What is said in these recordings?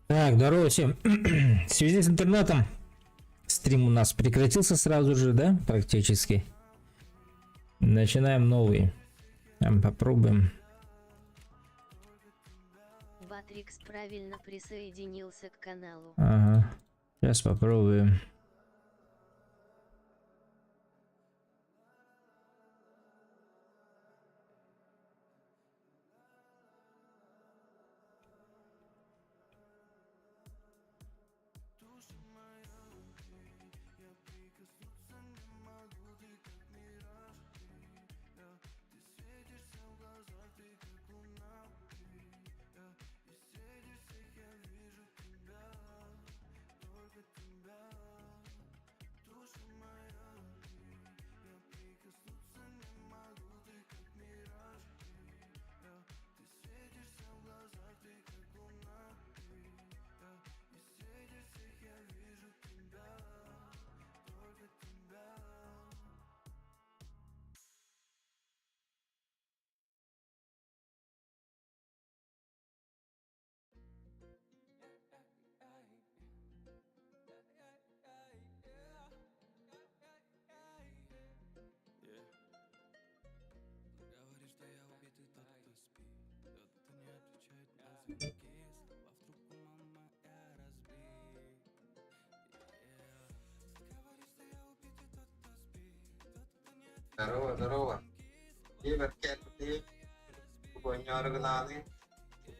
Так, здорово всем. В связи с интернетом стрим у нас прекратился сразу же, да, практически. Начинаем новый. Попробуем. Батрикс правильно присоединился к каналу. Ага. Сейчас попробуем. Здорово, здорово. Привет, ты не организованы.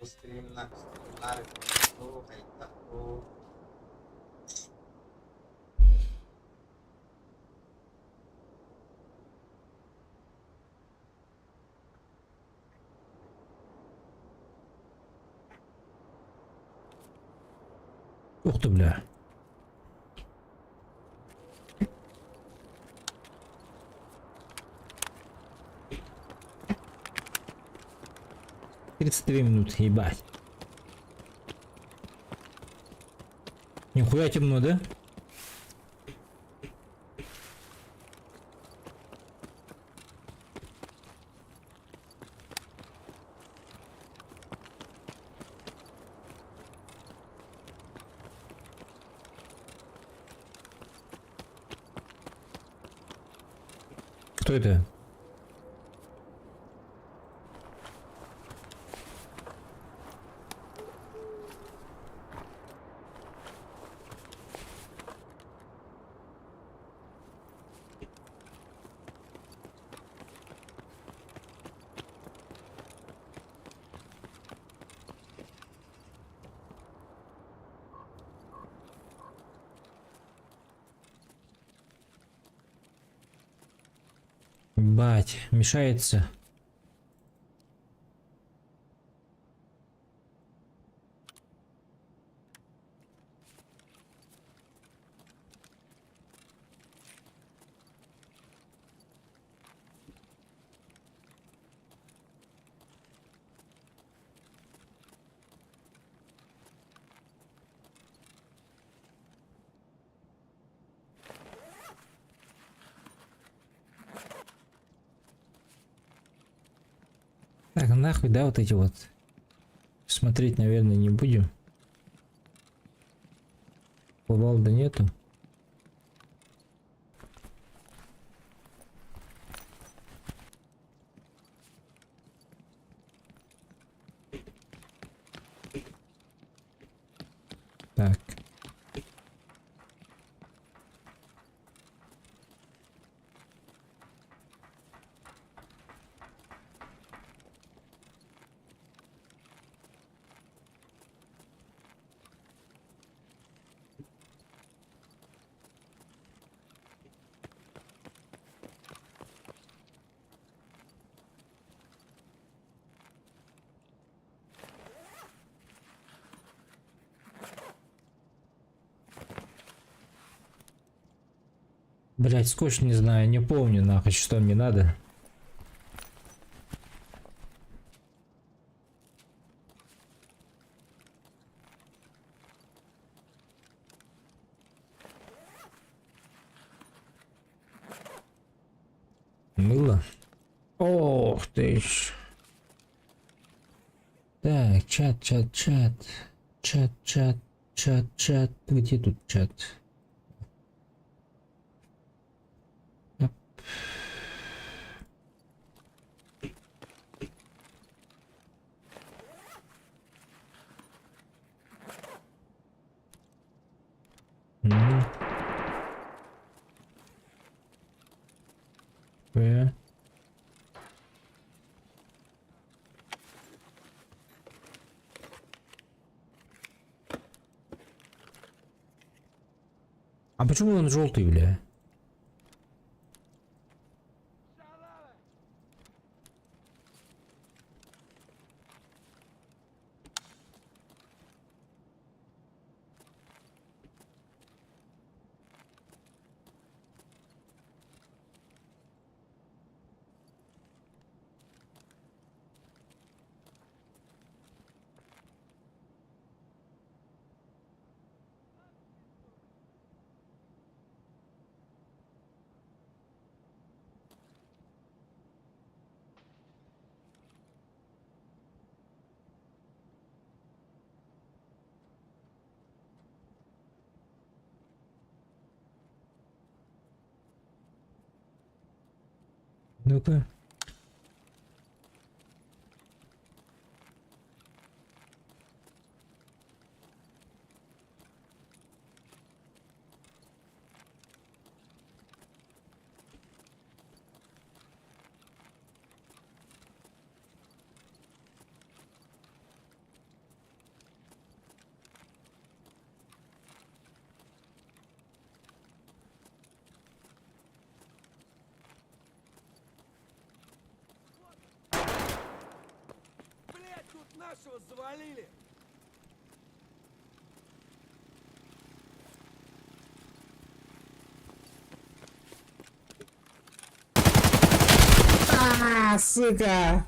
Стрим на Ух ты, бля. Тридцать 32 минуты, ебать. Нихуя темно, да? Кто это? Бать, мешается. Так, нахуй, да, вот эти вот. Смотреть, наверное, не будем. Кувалды нету. Так. Блять, сколько не знаю, не помню нахуй, что мне надо. Мыло. Ох ты ж. Так, чат. Чат, чат, чат, чат. Где тут чат? Оп. М. Э. А почему он желтый, бля? Ну-ка. Блять, тут нашего завалили! А, сука!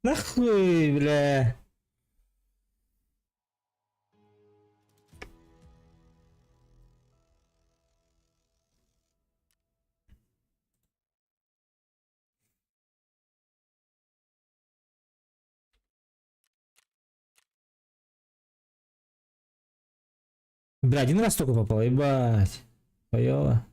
Нахуй, бля. Бля, один раз только попал, ебать. Поела.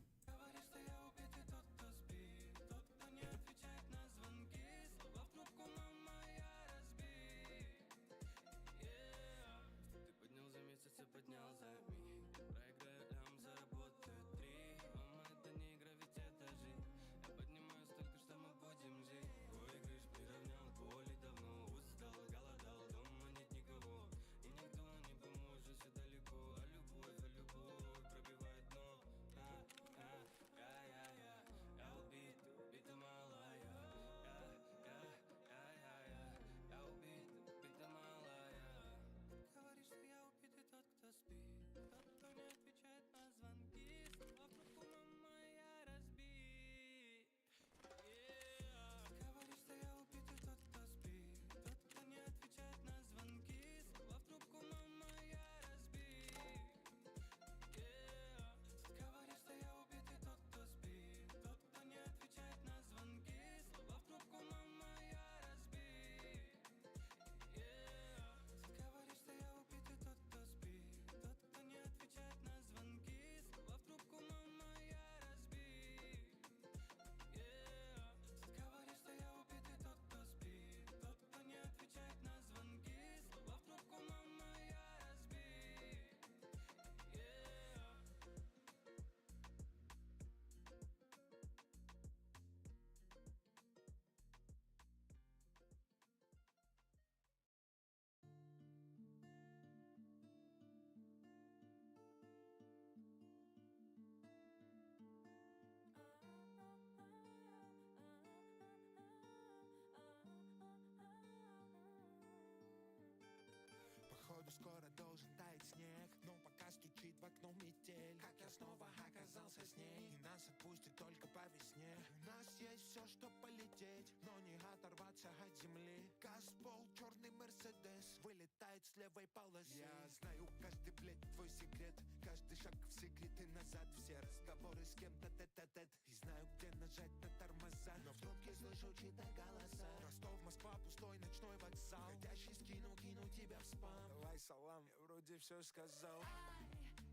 Походу скоро должен таять снег, но пока стучит в окно метель. Как я снова оказался с ней, и нас отпустит только по весне. У нас есть все, что полететь, но не оторваться от земли. Газпол, черный Мерседес, вылетает с левой полосы. Я знаю каждый, блядь, твой секрет, каждый шаг в секрет и назад. Все разговоры с кем-то тет-а-тет, и знаю, где нажать на тормоза. Но в трубке слышу чьи-то голоса. Ростов, Москва, пустой ночной мой вокзал. Хотящий кину тебя в спам. Давай салам, я вроде все сказал.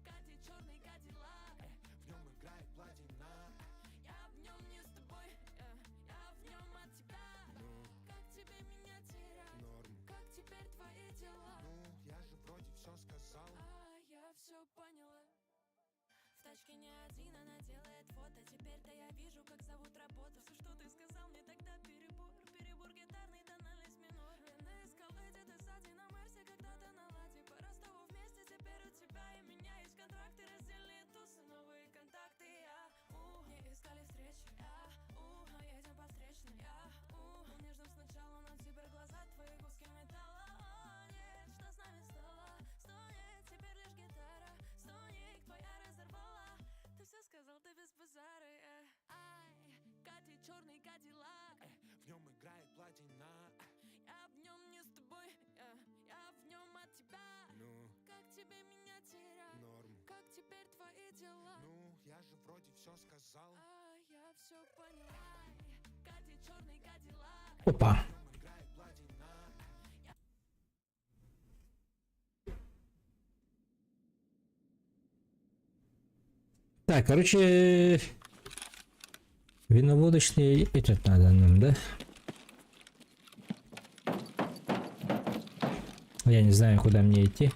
Катя, черный кадиллак. В нем играет платина. Я в нем не с тобой, я в нем от тебя. Как тебе меня терять? Норм. Как теперь твои дела? Ну, я же вроде все сказал. Я все поняла. В тачке не один, она делает фото. Теперь-то я вижу, как зовут работу. Все, что ты сказал мне тогда, перебор. Перебор гитарный, тональность минор. Я на эскалейте, ты сзади на Марсе, когда-то на ладе. Пора с тобой вместе, теперь у тебя и меня есть контракты. Раздельные тусы, новые контакты. Не искали встречи. Мы едем по встречной. Был нежным сначала, но теперь глаза твои куски металла. Нет, что с нами стало? Стонет, теперь лишь гитара. Стоник твоя разорвала. Ты все сказал, ты без базары. Катя, черный кадиллак. В нем играет платина. Я в нем не с тобой, я в нем от тебя. Ну, Как тебе меня терять? норм. Как теперь твои дела? Ну, я же вроде все сказал. Я все поняла. Катя, черный кадиллак. Опа. Играет платина. Так, короче, виноводочный этот надо нам, да? Я не знаю, куда мне идти.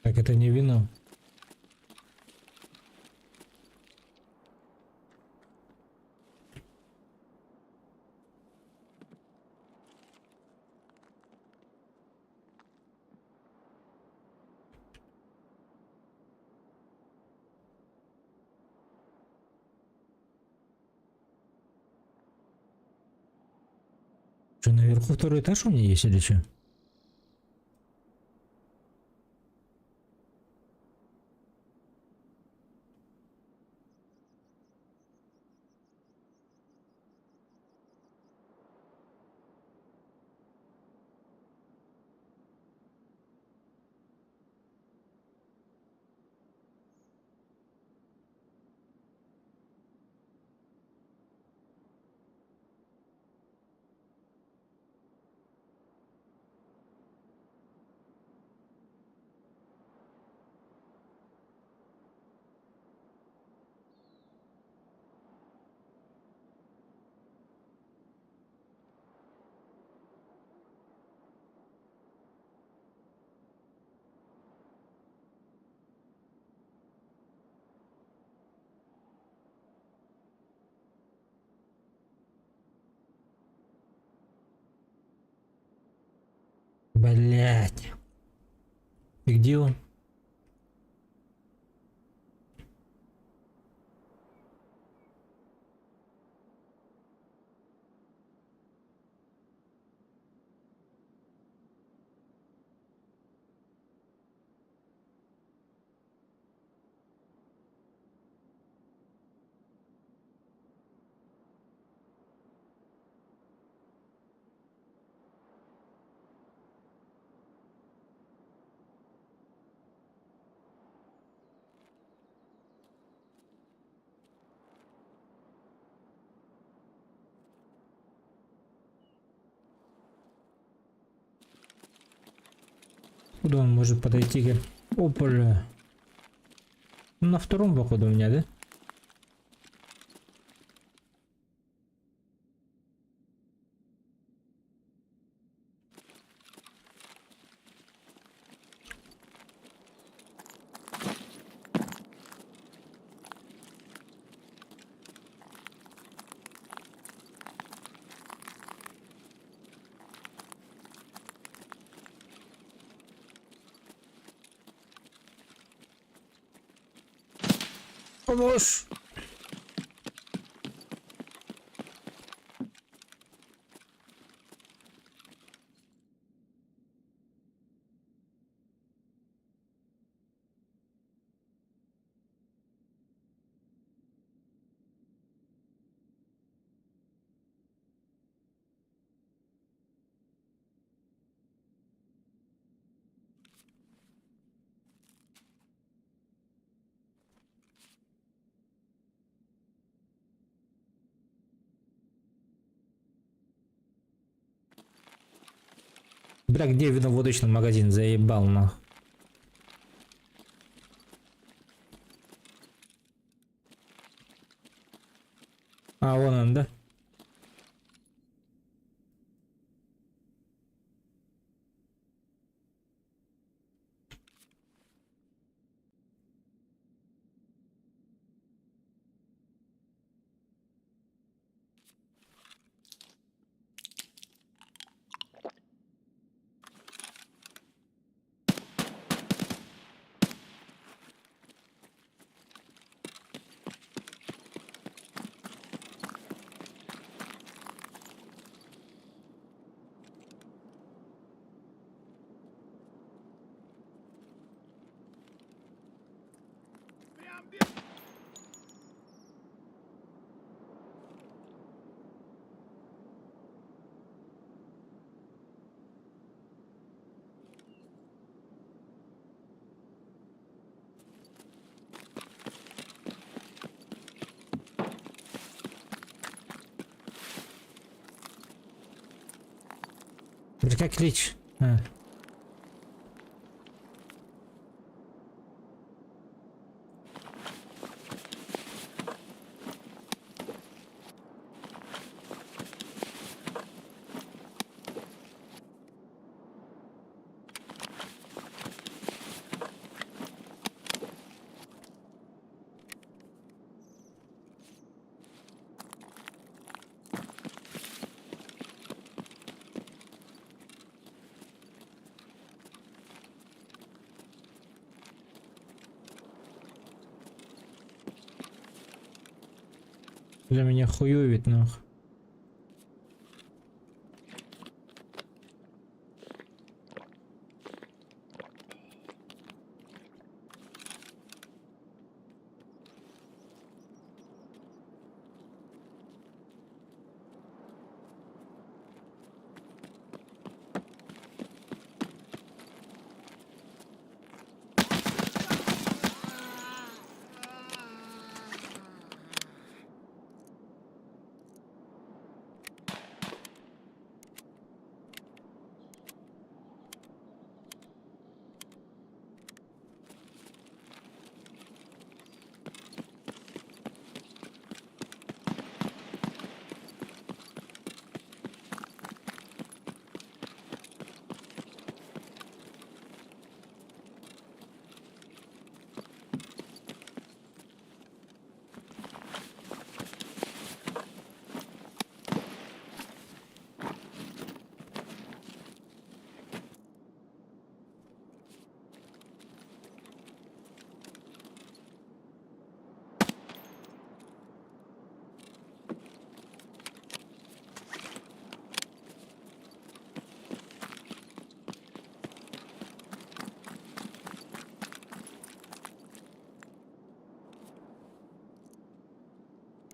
Так, это не вино. Что, наверху второй этаж у меня есть или что? Блять. И где он? Куда он может подойти? Опа. На втором, походу, у меня, да? Помощь! Бля, где виноводочный магазин? Заебал, нах. А, вон он, да? Бля, как лечь? А. Для меня хуёвит, нах.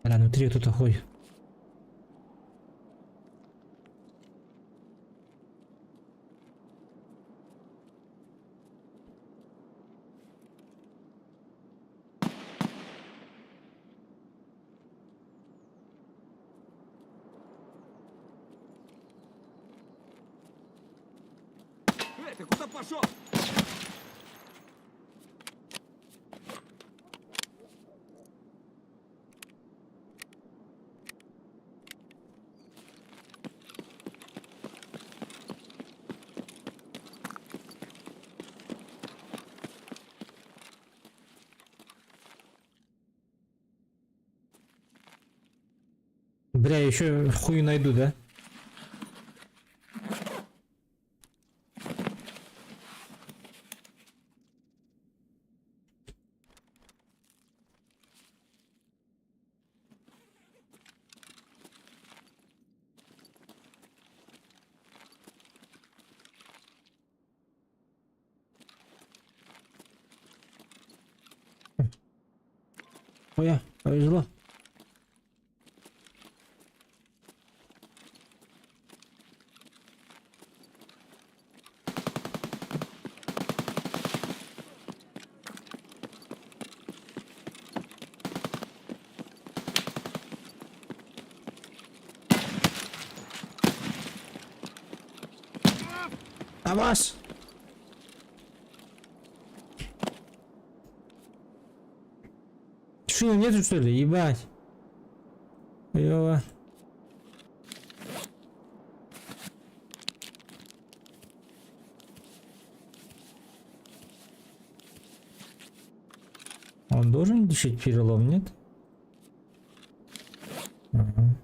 Бля, внутри кто-то ходит. Ты куда пошел? Бля, еще хую найду, да? Ой, повезло. А вас? Шина нету, что ли? Ебать. Ёва. Он должен решить перелом, нет? Ага.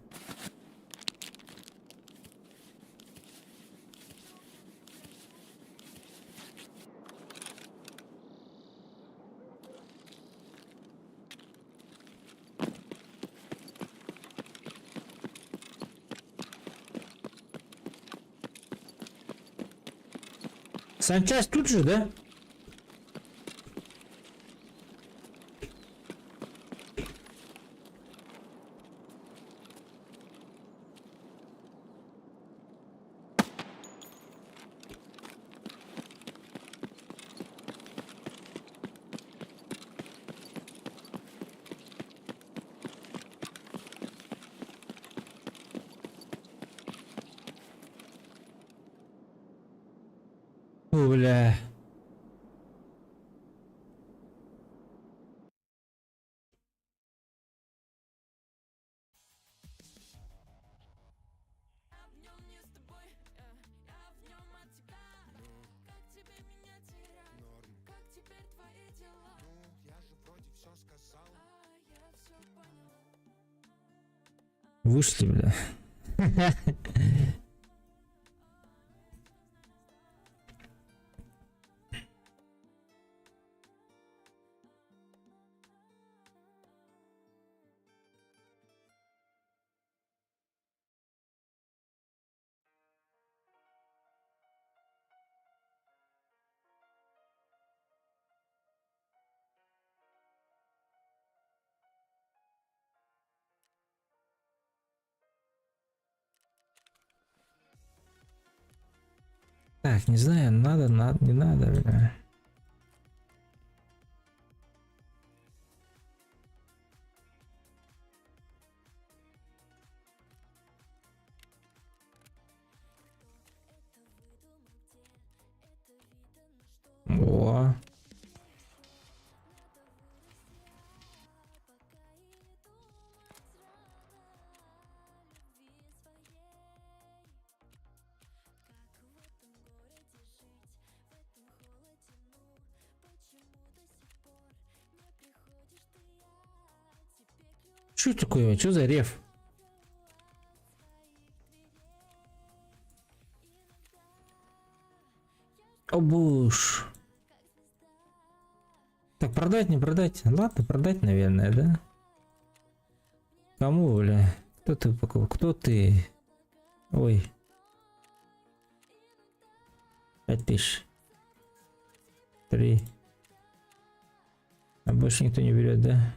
Санчасть тут же, да? О, бля. Я в нем не с тобой, я в нем от тебя. Как тебе меня терять? Как теперь твои дела? Я же вроде все сказал. Я все поняла. Вышли, бля. Так, не знаю, надо, не надо, бля. О. Что такое? Что за рев? О, буш. Так, продать, не продать? Ладно, продать, наверное, да? Кому, бля? Кто ты упаковал? Кто ты? Ой. 5000. 3. А больше никто не берет, да?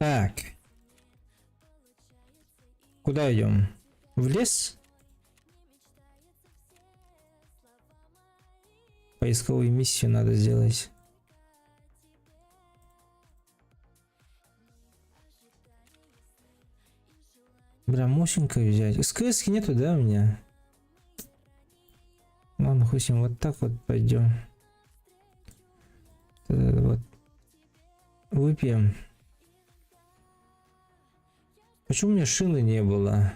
Так. Куда идем? В лес? Поисковую миссию надо сделать. Бля, мощенько взять. СКС нету, да, у меня? Ладно, хуй с ним, вот так вот пойдем. Вот. Выпьем. Почему у меня шины не было?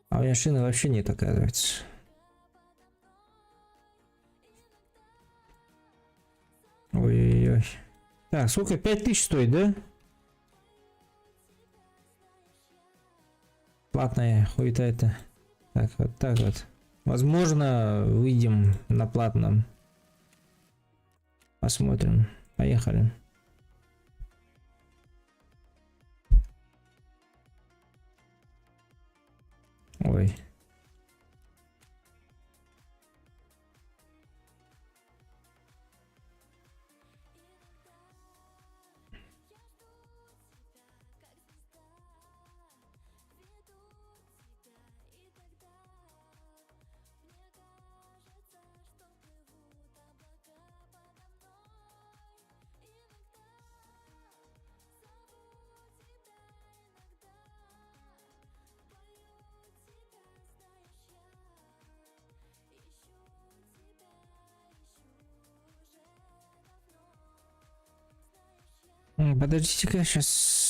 А у меня шины вообще нет, оказывается. Ой-ой-ой. Так, сколько? 5000 стоит, да? Платная хуета это. Так, вот так вот. Возможно, выйдем на платном. Посмотрим. Поехали. Ой. Подождите-ка, сейчас.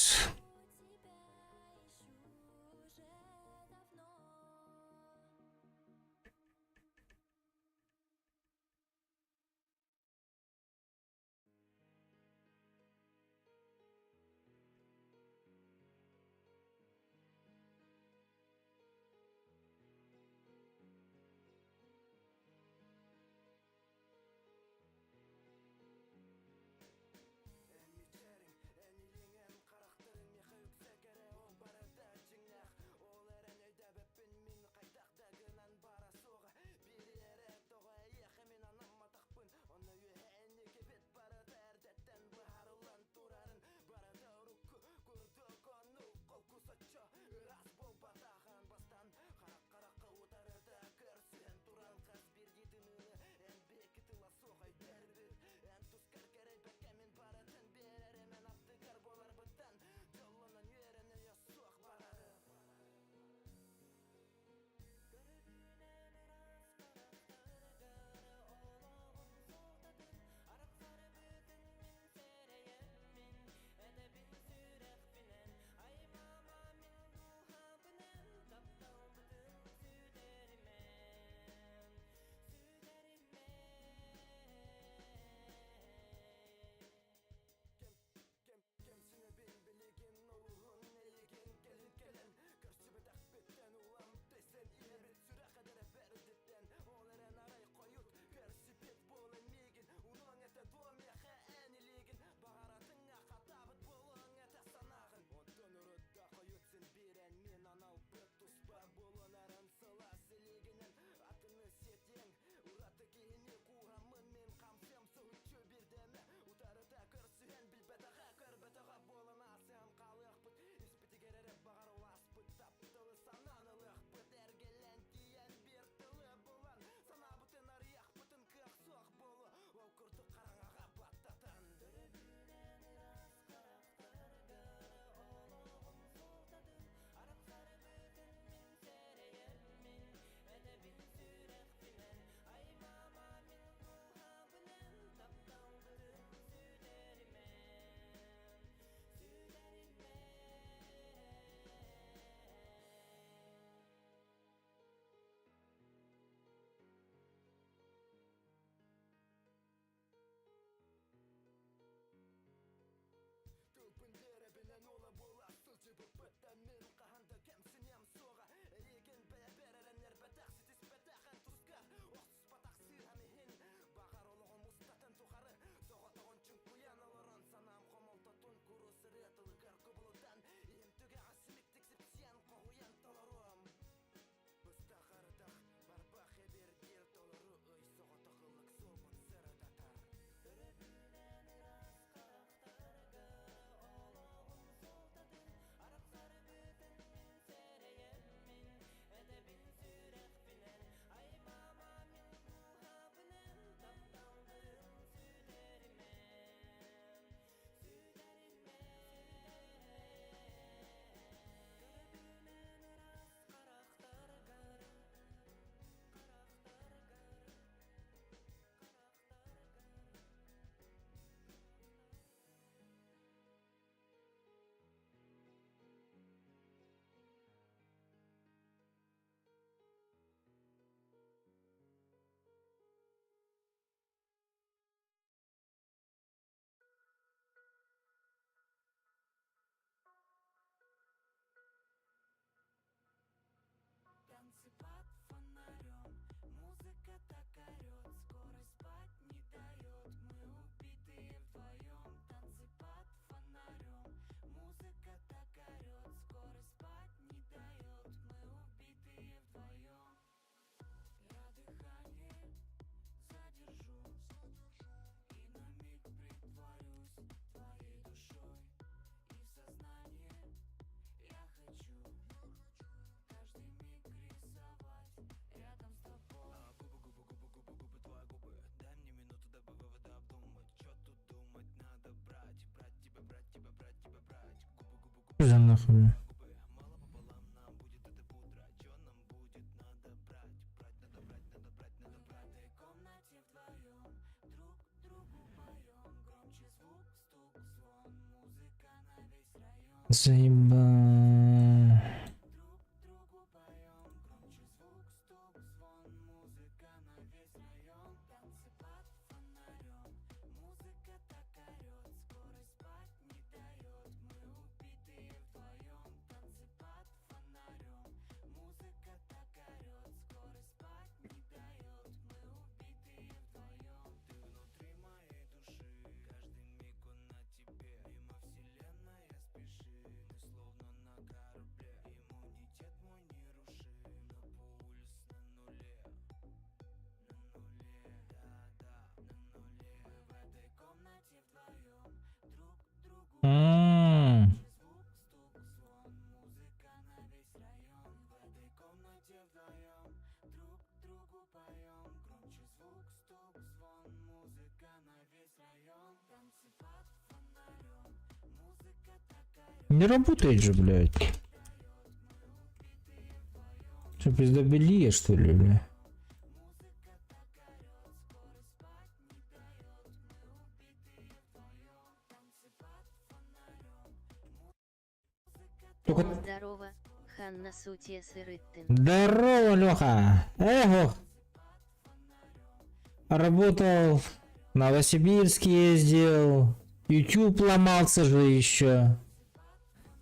Что за нахуй, бля? Заеба. М. Не работает же, блядь. Что, пиздобелие, что ли, бля? Только... Здорово, Ханна Сутия Сырыттын. Здорово, Леха. Эх, работал, в Новосибирск ездил, YouTube ломался же еще,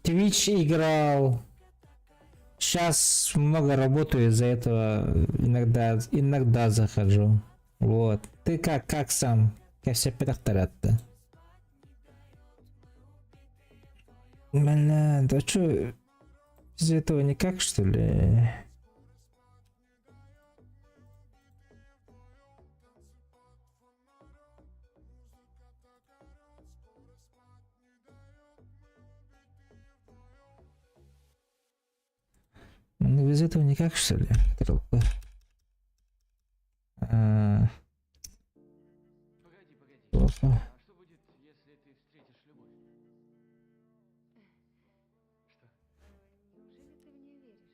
Twitch играл. Сейчас много работаю, из-за этого иногда захожу. Вот. Ты как сам? Как все перехтарят-то? Бля, да чё, из этого никак, что ли? Ну, без этого никак, что ли? Трупы. Плохо. Неужели ты в нее веришь?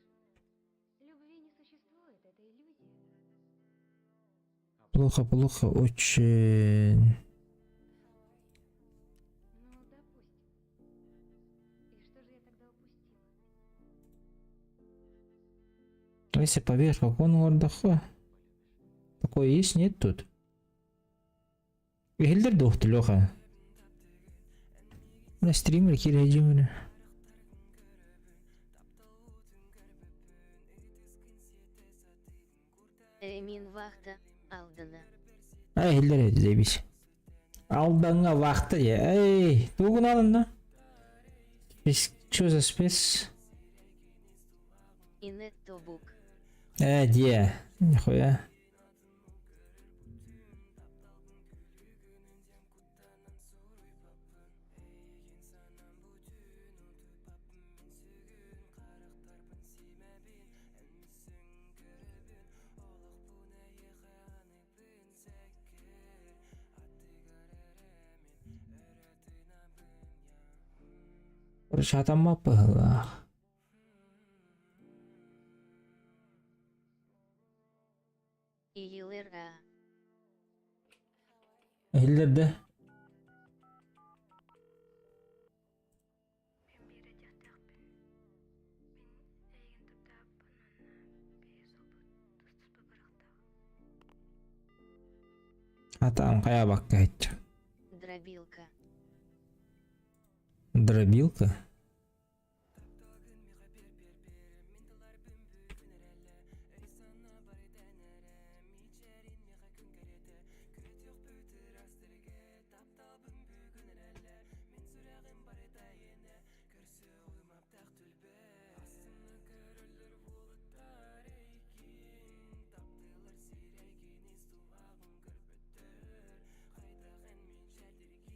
Любви не существует, это иллюзия. Плохо, очень. Ну, допустим. И что же я тогда упустила? Ну, если поверь, как он отдыха. Такое есть, нет тут? Гильдер духты, Леха. На стример кирейджим. Эмин Вахта, Алдана. Ай, Гильдер, заебись. Алдаңа вақты, эй, тугун алында. Чё за спец? Инет Тобук. Де, нихуя. Короче, атамаппы гыла. Иелера. Гильдерде. Атам кая бакка айтчы. Дробилка. Дробилка?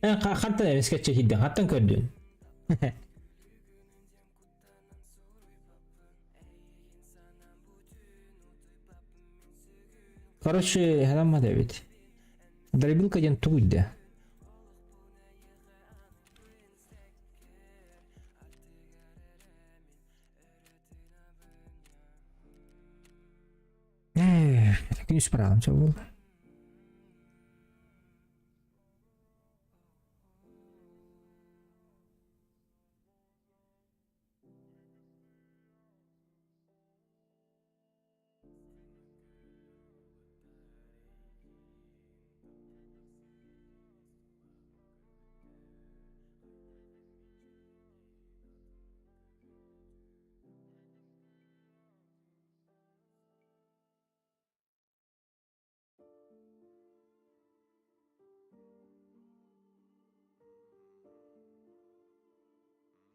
Қаттан емеске чекейді, қаттан көрдің. Короче, адамма да бит. Дробилка ден тугуйда. Якимось правилом це було.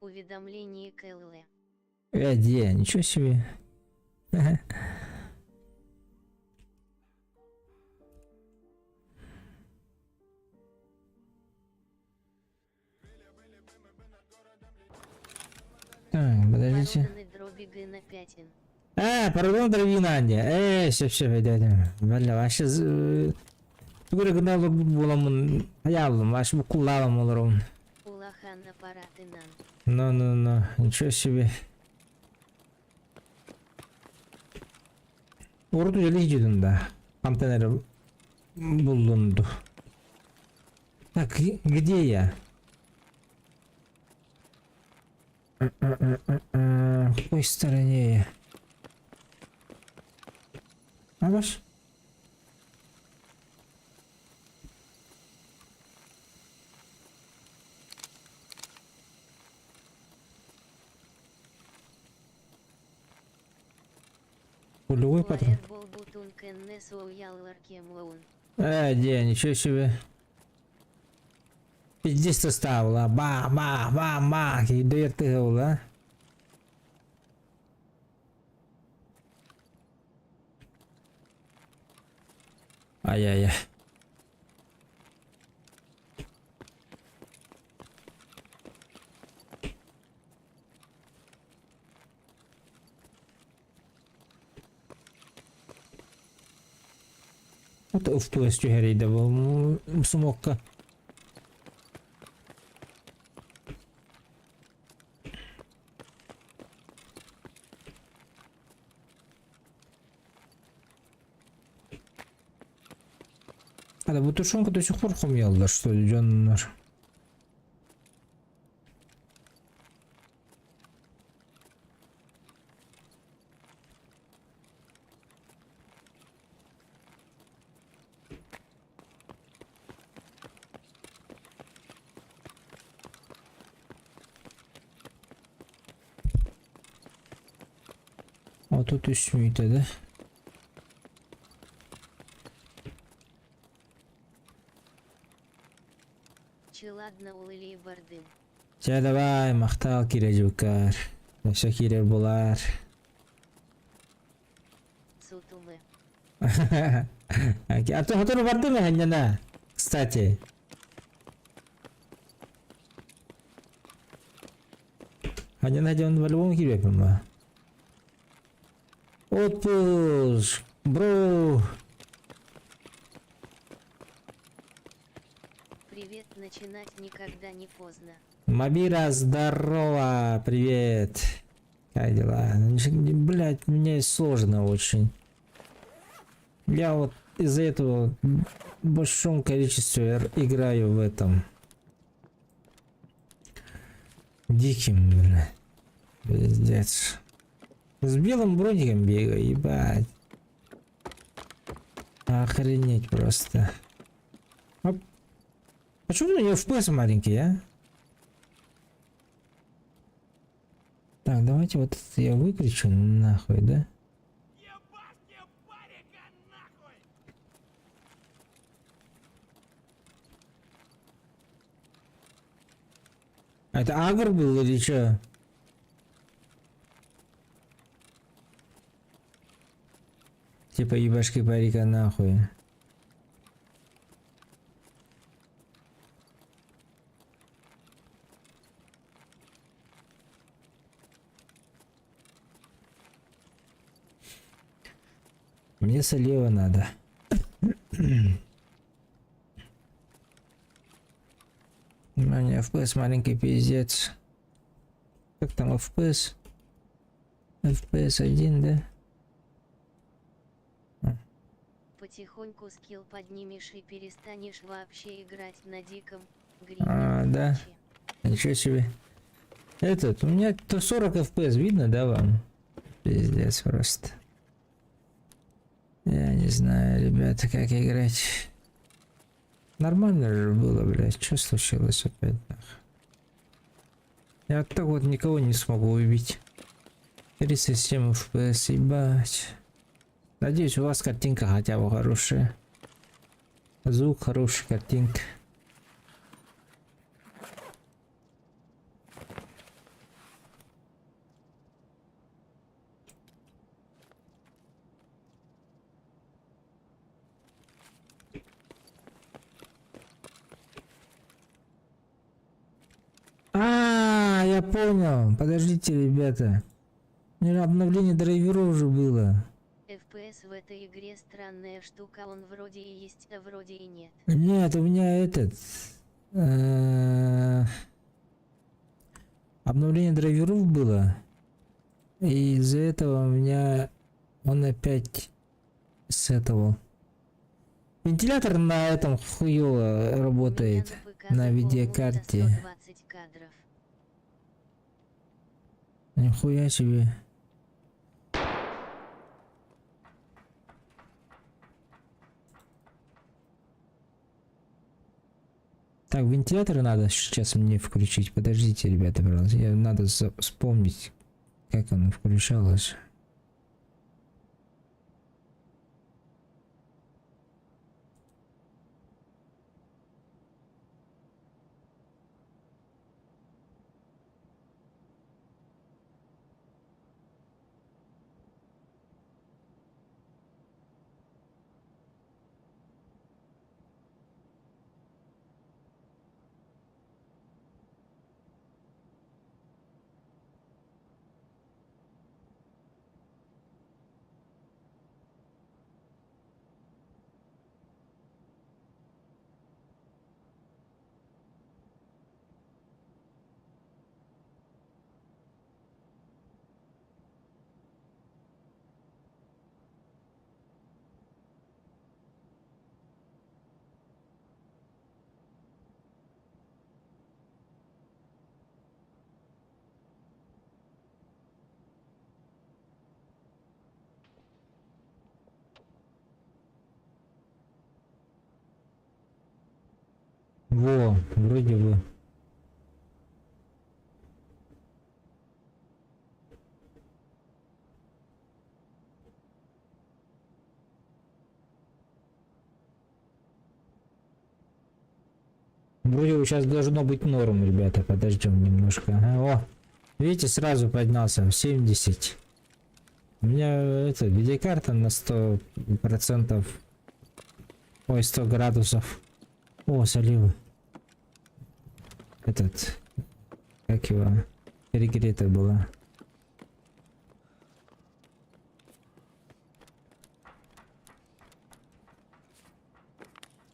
Уведомление КЛ. Где? Ничего себе. Ага. Так, подождите. Породанный дробигы на пятин. Pardon Dravina. Все, дядя. Бля, вообще Түгірі гыналық боламын. Аялым, вообще бұл құлалым оларым. Улахан аппараты нан. Ну, ничего себе. Орду жели жидім да. Контейнер булунду. Так, где я? В какой стороне я? А ваш? Пулевой патрон. Фаербол бутун кеннес уялларке моун. Где, ничего себе. Пиздец ставила. Ба. И дает ты да? Ай-яй-яй. Вот в пластю горит, да, сумокка. А да, бутушонка до сих пор хумела, что ли, Джоннер? А тут үсмейді, да? Челадна улыли бардым. Жа давай, мақтал керек жүкар. Все керек болар. Сутумы. А ты барды ма ханьяна? Кстати. Ханьяна жан по-любому керек ма? Отпуск, бро. Привет, начинать никогда не поздно. Мабира, здорово, привет. Как дела? Блять, мне сложно очень. Я вот из-за этого в большом количестве играю в этом. Диким, блядь. Пиздец. С белым броником бегаю, ебать. Охренеть просто. А почему у него FPS маленький, а? Так, давайте вот это я выключу нахуй, да? Ебашьте парика нахуй! А это агр был или что? Типа ебашки парика нахуй. Мне слева надо. У меня FPS маленький пиздец. Как там FPS? FPS 1, да? потихоньку скилл поднимешь и перестанешь вообще играть на диком А, грине. да. Ничего себе. Этот, у меня то 40 FPS видно, да, вам? Пиздец просто. Я не знаю, ребята, как играть. Нормально же было, блядь. Что случилось опять? Я вот так вот никого не смогу убить. 37 FPS, ебать. Надеюсь, у вас картинка хотя бы хорошая. Звук хороший, картинка. Я понял. Подождите, ребята. У меня обновление драйверов уже было. FPS в этой игре странная штука, он вроде и есть, а вроде и нет. Нет, у меня этот... обновление драйверов было. И из-за этого у меня он опять сетовал. Вентилятор на этом хуёво работает. У меня ПК На за видеокарте. полминуты 120 кадров. Нихуя себе. Так, вентилятор надо сейчас мне включить. Подождите, ребята, пожалуйста. Надо вспомнить, как оно включалось. Во, вроде бы. Вроде бы сейчас должно быть норм, ребята. Подождем немножко. Ага, о, видите, сразу поднялся в 70. У меня это видеокарта на 100%. Ой, 100 градусов. О, соливы. Этот, как его, перегретая была.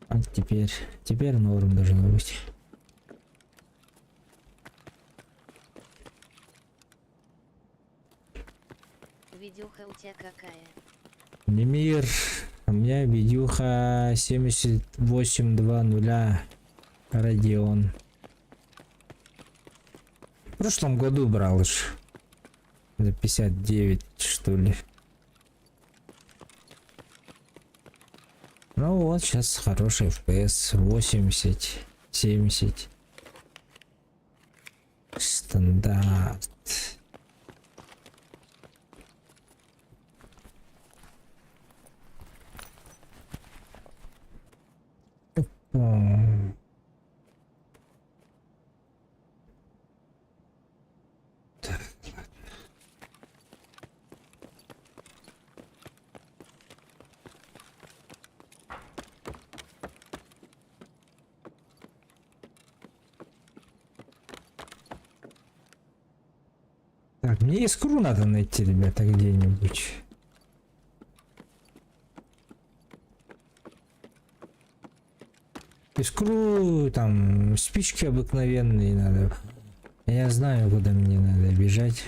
А теперь норм должно быть. Видюха у тебя какая? Немир, у меня видюха 7820 Radeon. В прошлом году брал уж за 59, что ли. Ну вот, сейчас хороший FPS, 80, 70. Стандарт. Так, мне искру надо найти, ребята, где-нибудь. Искру, там, спички обыкновенные надо. Я знаю, куда мне надо бежать.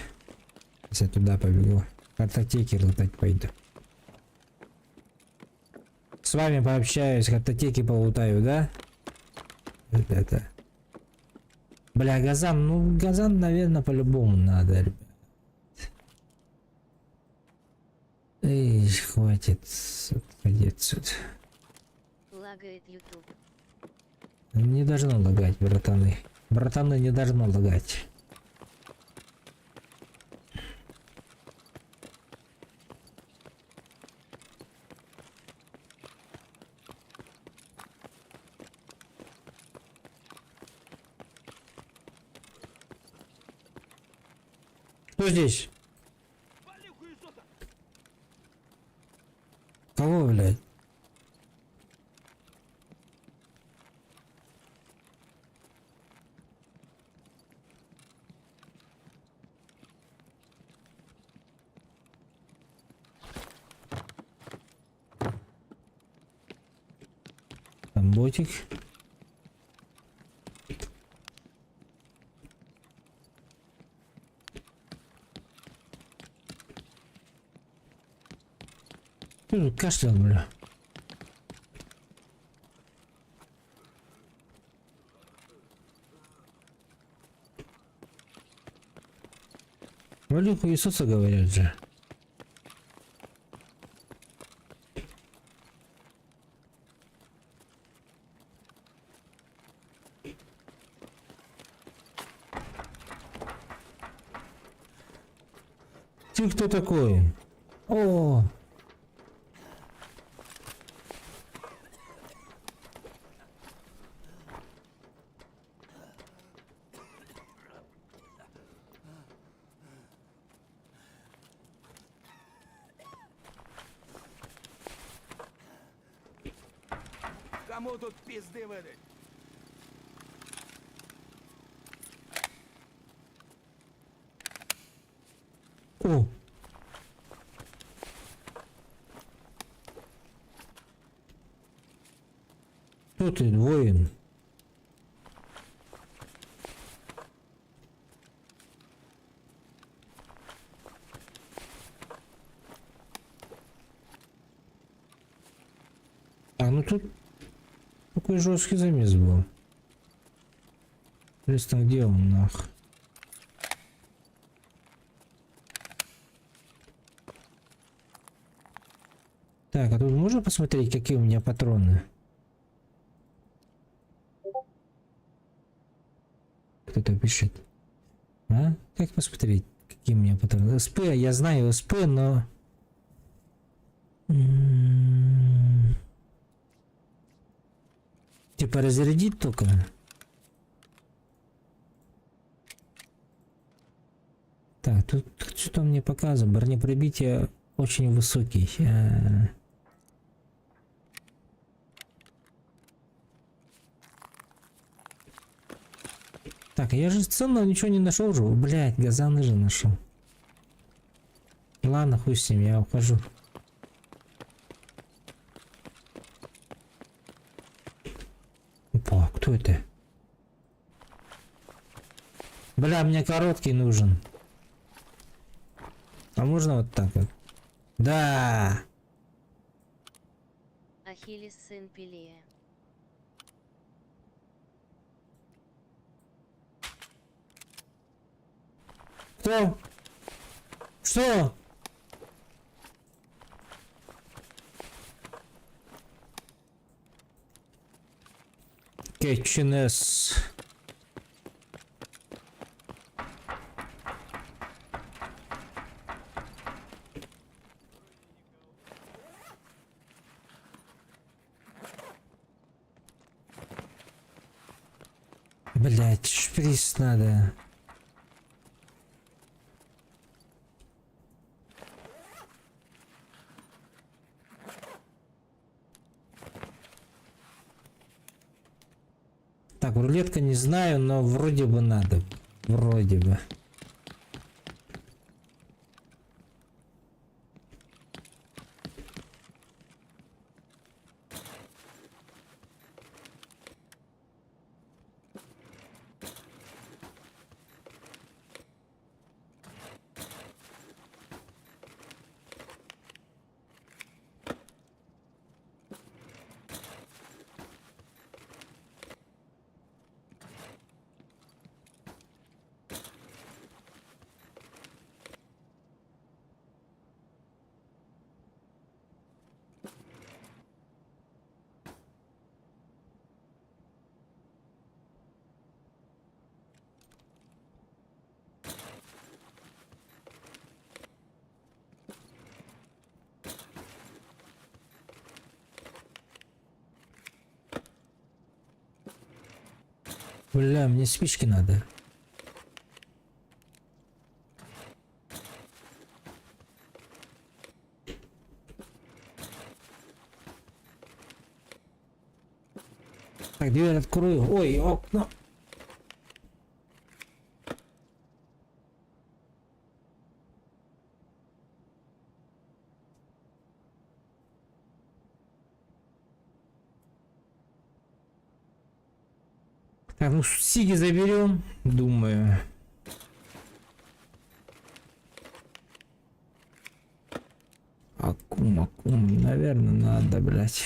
Если я туда побегу. Картотеки лутать пойду. С вами пообщаюсь, картотеки полутаю, да? Это. Бля, газан, ну газан, наверное, по-любому надо, ребят. Эй, хватит отходи отсюда. Лагает YouTube. Не должно лагать, братаны. Братаны, не должно лагать. Кто здесь? Вали хуесоса! Кого, блядь? Там ботик. Кашлял, бля. Вали хуесоса, говорят же. Ты кто такой? О! Кому тут пизды выдать? О! Кто ты, воин? А, ну тут такой жесткий замес был. Интересно, где он нах? Так, а тут можно посмотреть, какие у меня патроны? Кто-то пишет. А? Как посмотреть, какие у меня патроны? СП, я знаю СП, но... Типа разрядить только? Так, тут что-то мне показывает. Бронепробитие очень высокий. Так, я же ценно ничего не нашел же. Блять, газаны же нашел. Ладно, хуй с ним, я ухожу. Опа, кто это? Бля, мне короткий нужен. А можно вот так вот? Да. Ахиллес сын Пелея. Кто? Что? Кетченес. Блять, шприц надо. Так, рулетка не знаю, но вроде бы надо. Вроде бы. Бля, мне спички надо. Так, дверь открою. Ой, окно. Так, ну сиги заберем, думаю. Акум, наверное, надо, блять.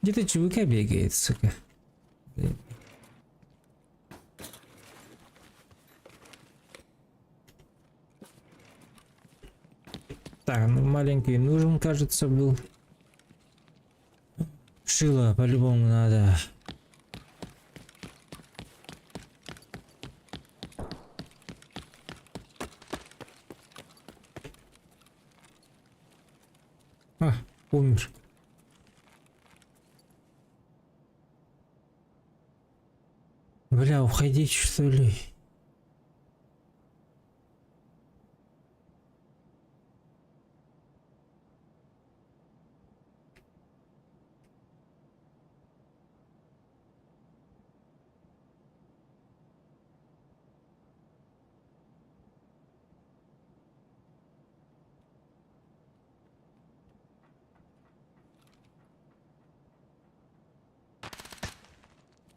Где-то чувака бегает, сука. Так, ну маленький нужен, кажется, был. Шило по-любому надо. А, умер. Бля, уходить что ли?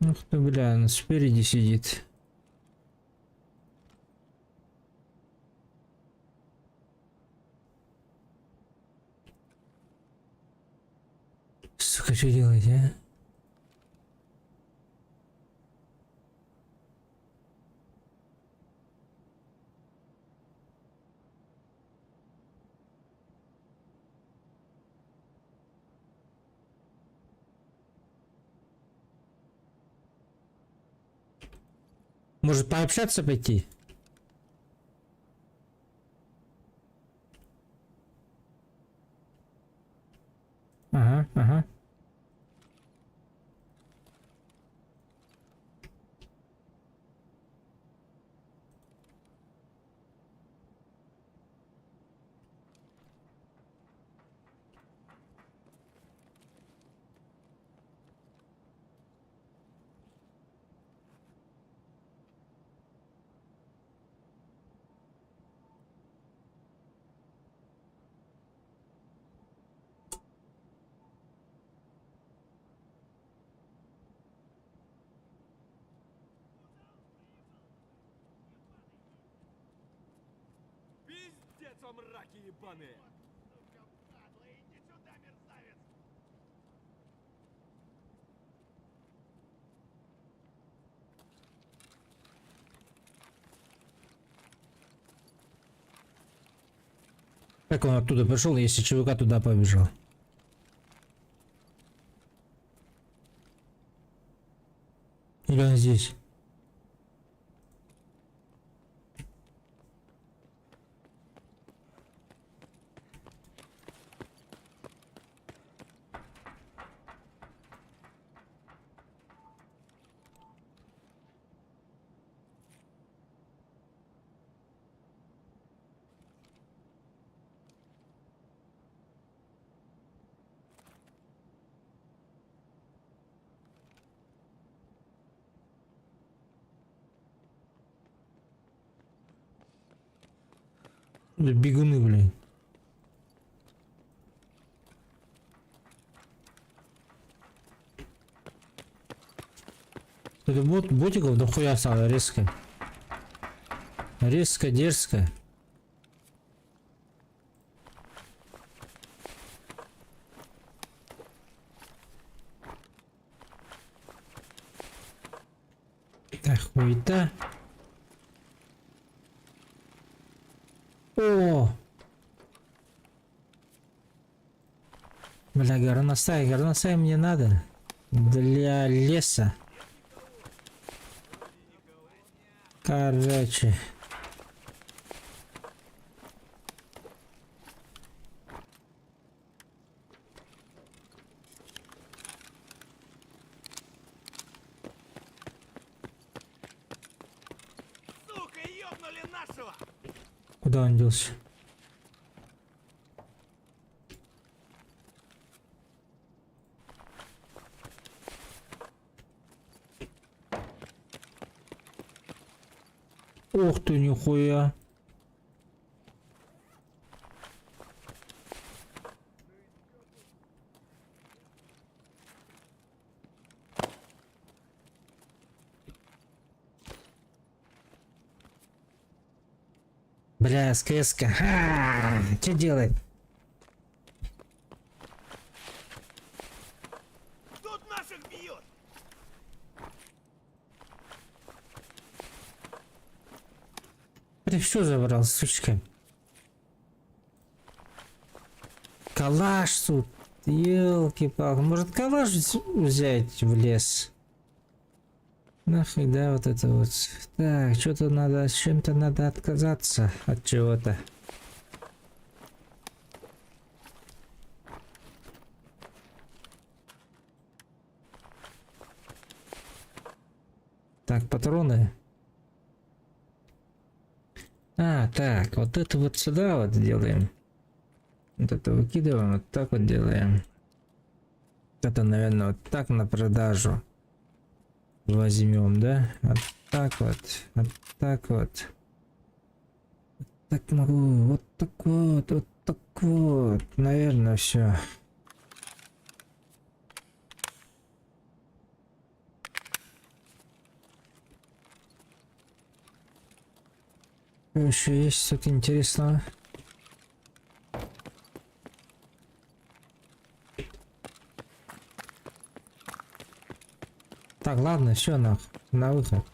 Ух ты, бля, она спереди сидит. Сука, что делать, а? Может пообщаться пойти? Ага, ага. Пиздец, о мраки ебаные! Как он оттуда пришел, если чувака туда побежал? Или он здесь? Да бегуны, блин. Это ботиков дохуя стало резко. Резко, дерзко. Так, хуета. О! Бля, горностай мне надо. Для леса. Короче. Куда он делся? Ух ты, нихуя. Бля, СКС-ка. Что делать? Тут наших бьет! Ты все забрал, сучка. Калаш тут. Ёлки-палки. Может калаш взять в лес? Нахуй, да, вот это вот. Так, что-то надо, с чем-то надо отказаться от чего-то. Так, патроны. Так, вот это вот сюда вот делаем. Вот это выкидываем, вот так вот делаем. Это, наверное, вот так на продажу. Возьмем, да? Вот так вот. Вот так вот. Так могу. Вот так вот. Вот так вот. Наверное, все. Еще есть что-то интересного? Так, ладно, все, на выход.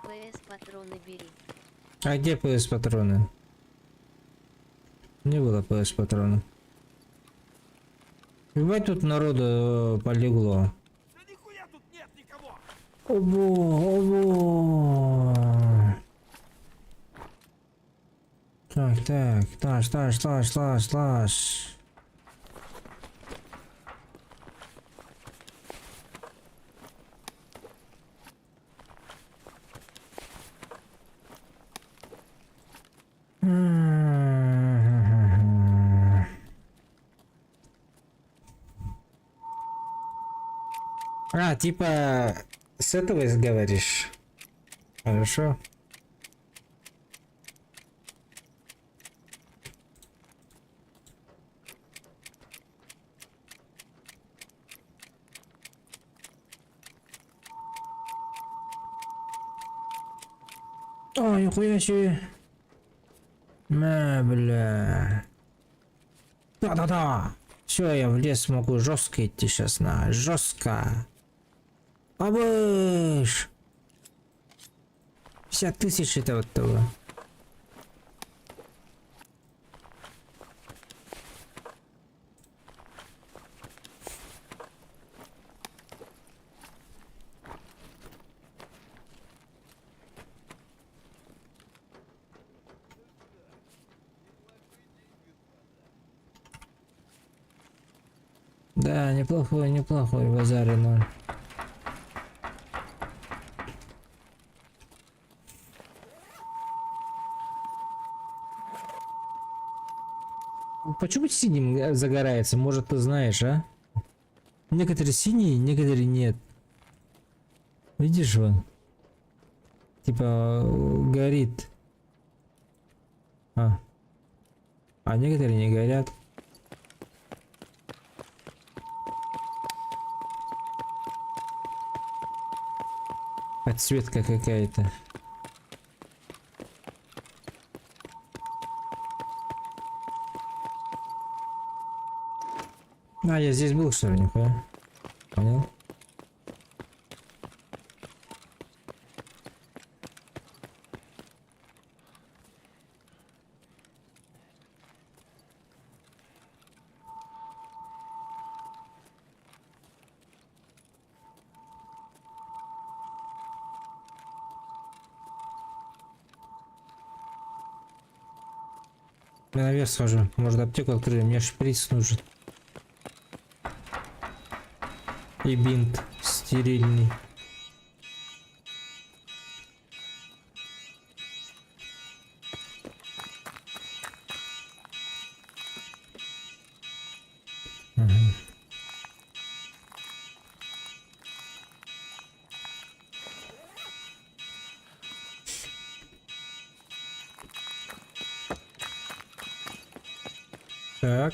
ПС патроны бери. А где ПС патроны? Не было ПС патронов. Ебать, тут народу полегло. Да нихуя тут нет никого! Ого. Так, слаж. Типа с этого говоришь? Хорошо. О, нихуя себе. Бля. Да. Все, я в лес могу жестко идти сейчас на. Жестко. Обыш. 50 тысяч это вот того. Да, неплохой базар, но... Почему синим загорается? Может, ты знаешь, а? Некоторые синие, некоторые нет. Видишь, вон? Типа, горит. А некоторые не горят. Подсветка какая-то. Я здесь был, что ли, нихуя? Понял? Я наверх схожу. Может, аптеку открою. Мне шприц нужен. И бинт. стерильный. Мгм. Так.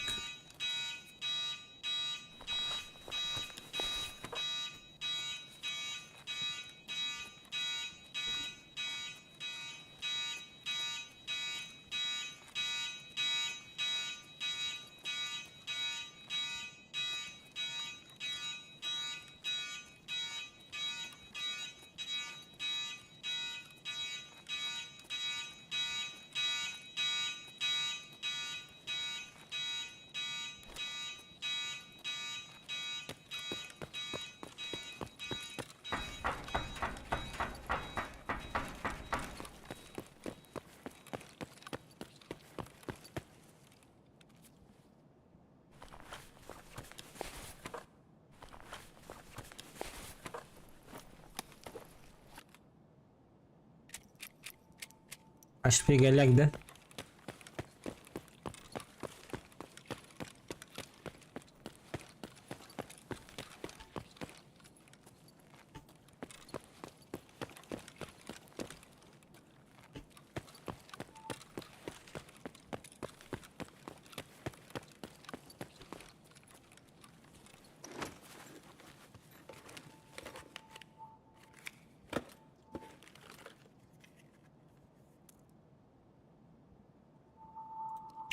Шпигаляк, да?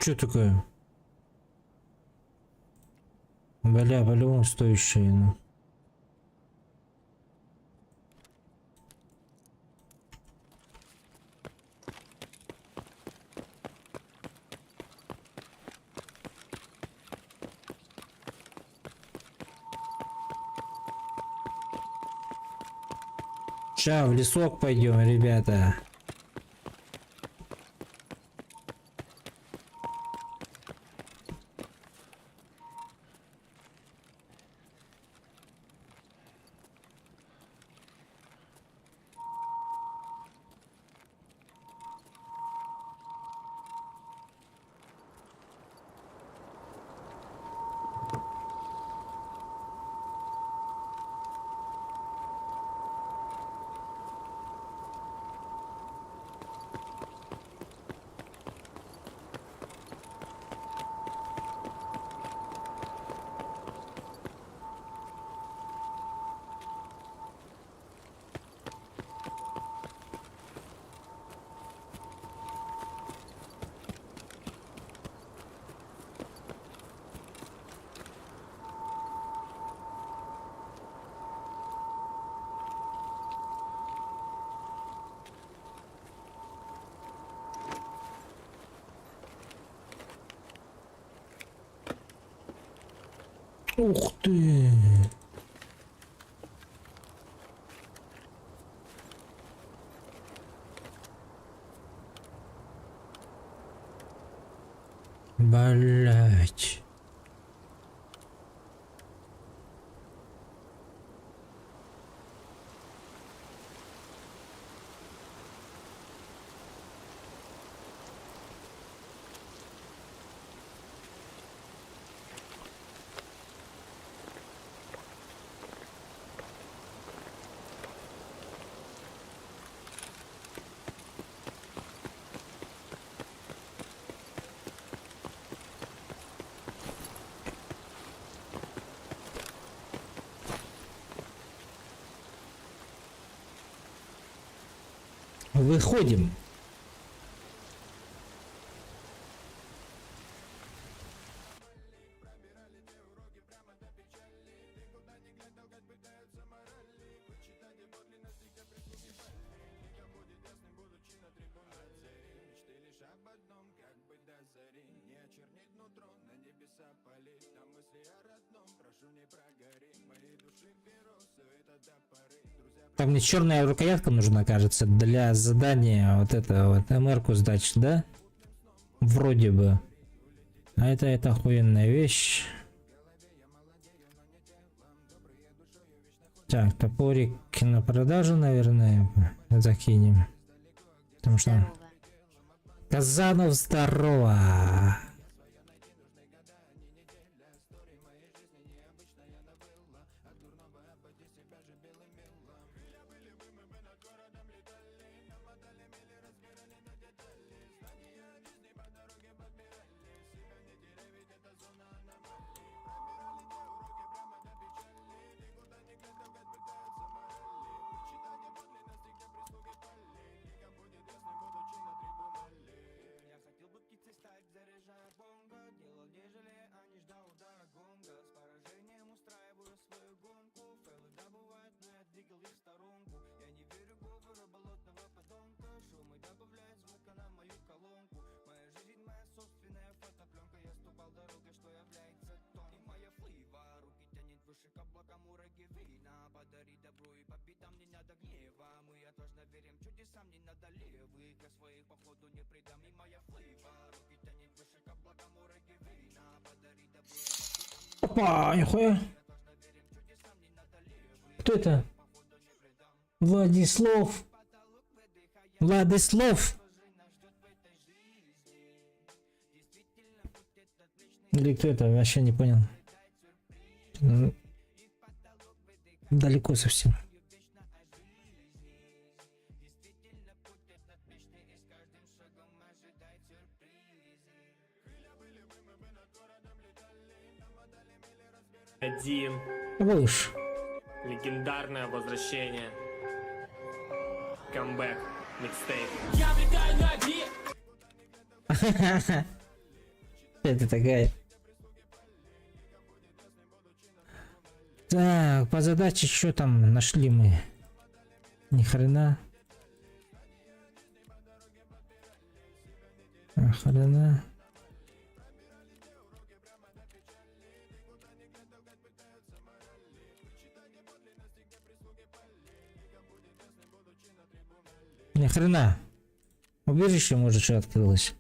Что такое? Бля, по-любому стоящее, ну. Ща в лесок пойдем, ребята. Ух ты! Блять. Выходим. Там мне черная рукоятка нужна, кажется, для задания вот это вот МР-ку сдачи, да? Вроде бы. А это охуенная вещь. Так, топорик на продажу, наверное, закинем. Потому что... Здорово. Казанов, здорово! Я хотел бы птицей стать, заряжая бомба. Делал не жалея, а не ждал удара гонга. С поражением устраиваю свою гонку. Фейлы добывают, но я двигал их в сторонку. Я не верю говору болотного подонка. Шумы добавляют звука на мою колонку. Моя жизнь, моя собственная фотопленка. Я ступал дорогой, что является тон. И моя флива, руки тянет выше к облакам ураги вина. Подари добро и победам, не надо гнева. Мы отважно верим чудесам, не надо левых. Я своих походу не предам. И моя флива, руки тянет выше к облакам ураги вина. Подари добро и победам, не Опа, нихуя. отважно верим чудесам, не надо левых. Кто это? Походу не предам. Владислав. Владислав. Или кто это? Вообще не понял. Далеко совсем. Один. Выш. Легендарное возвращение. Камбэк. Микстейп. Это такая. Так, по задаче что там нашли мы? Ни хрена. Хрена. Ни хрена. Убежище, может, что открылось.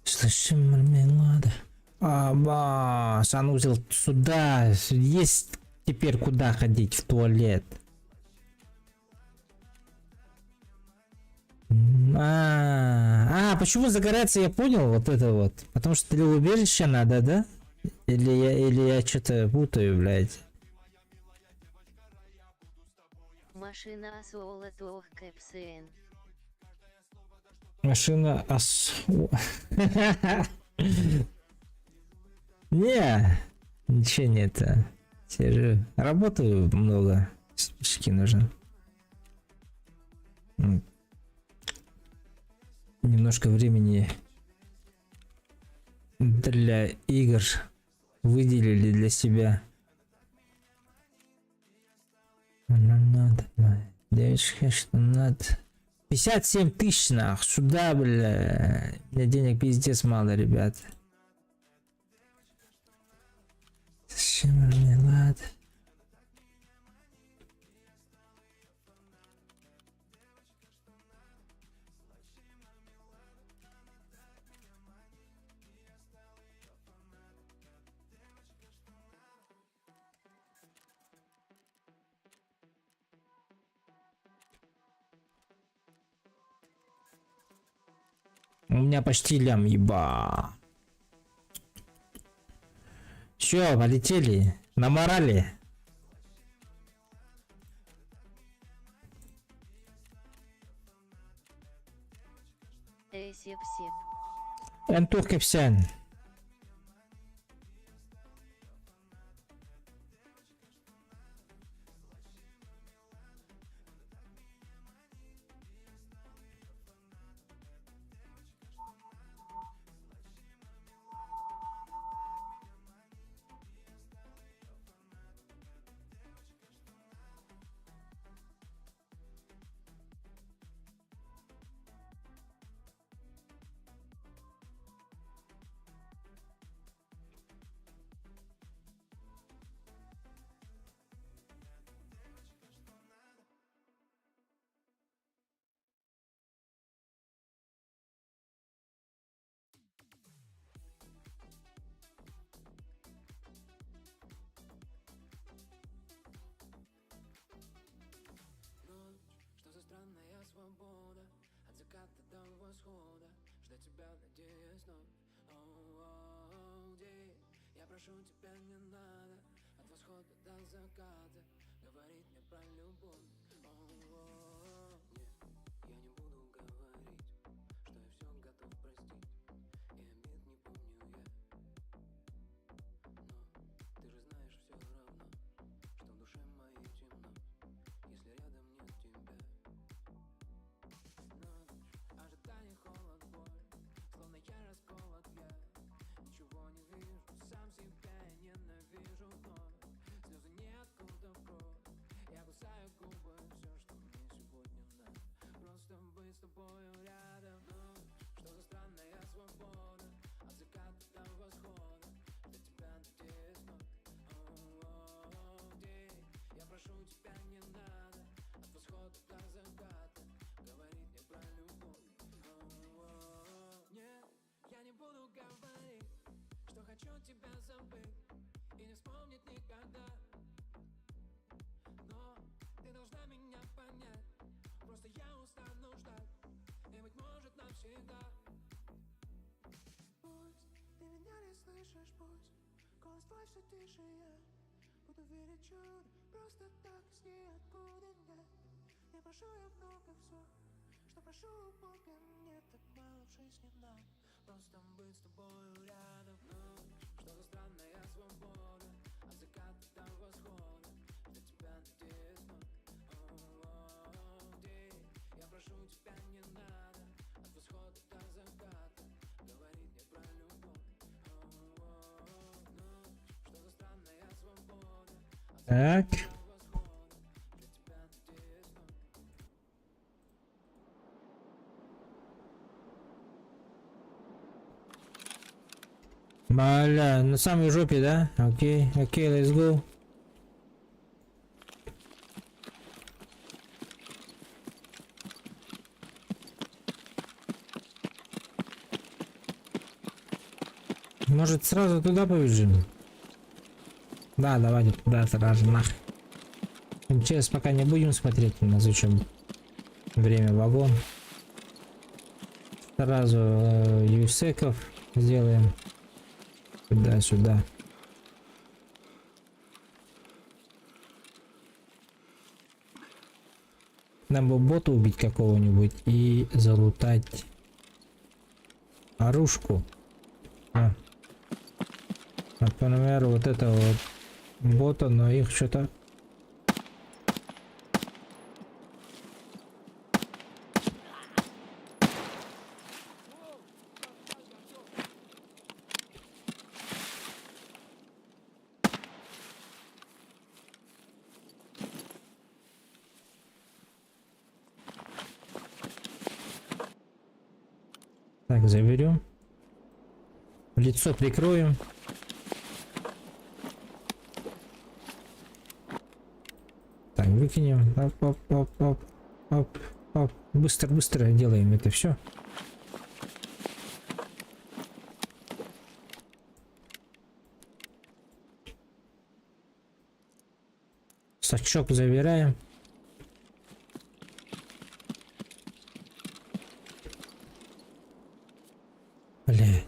Слышим, мармелада. Аба, санузел сюда. Есть теперь куда ходить в туалет. Почему загорается, я понял, вот это вот. Потому что для убежища надо, да? Или я что-то путаю, блядь. Машина Асуола Туох Кэпсен. Машина Не, ничего не это. Сижу. Работаю много. Спички нужно. Немножко времени для игр выделили для себя. Надо, девочка, что надо. 57 тысяч нах, сюда, бля. У меня денег пиздец мало, ребят. Зачем мне надо? У меня почти лям, еба. Все, полетели. На морали. Сеп-сеп. Антох Кепсян. тебя, надеюсь, вновь. Оу, день, я прошу тебя, не надо от восхода до заката говорить мне про любовь. Оу, нет, я не буду говорить, что я все готов простить, и обид не помню я. Но ты же знаешь все равно, что в душе моей темно, если рядом нет тебя. Ночь, ожидание, холод, боль, словно я расколот, я ничего не вижу, сам себя я ненавижу вновь. Слезы ниоткуда в кровь, я кусаю губы, все, что мне сегодня надо, просто быть с тобою рядом. Ночь, что за странная свобода, от заката до восхода, для тебя надеюсь вновь. Оу, день, я прошу тебя, не надо от восхода до заката говорить мне про любовь. Оу, нет, я не буду говорить, что хочу тебя забыть и не вспомнить никогда. Но ты должна меня понять, просто я устану ждать, и быть может навсегда. Пусть ты меня не слышишь, пусть голос твой все тише, я буду верить чудо, просто так из ниоткуда нет. Я прошу, я много все, что прошу у Бога, мне так мало в жизни нам, просто быть с тобою рядом. Ночь, что за странная свобода, от заката до восхода, для тебя надеюсь вновь. Оу, день, я прошу тебя, не надо от восхода до заката говорить мне про любовь. Оу, ночь, что за странная свобода, от Так. заката до восхода, для тебя надеюсь вновь. Бля, на самой жопе, да? Окей, окей, let's go. Может сразу туда побежим? Да, давайте туда сразу нахуй. МЧС пока не будем смотреть, у нас еще время вагон. Сразу юсеков сделаем. Сюда. Нам бы бота убить какого-нибудь и залутать оружку. Например, вот это вот бота, но их что-то... Так, заберем. Лицо прикроем. Так, выкинем. Оп. Быстро делаем это все. Сачок забираем. Бля.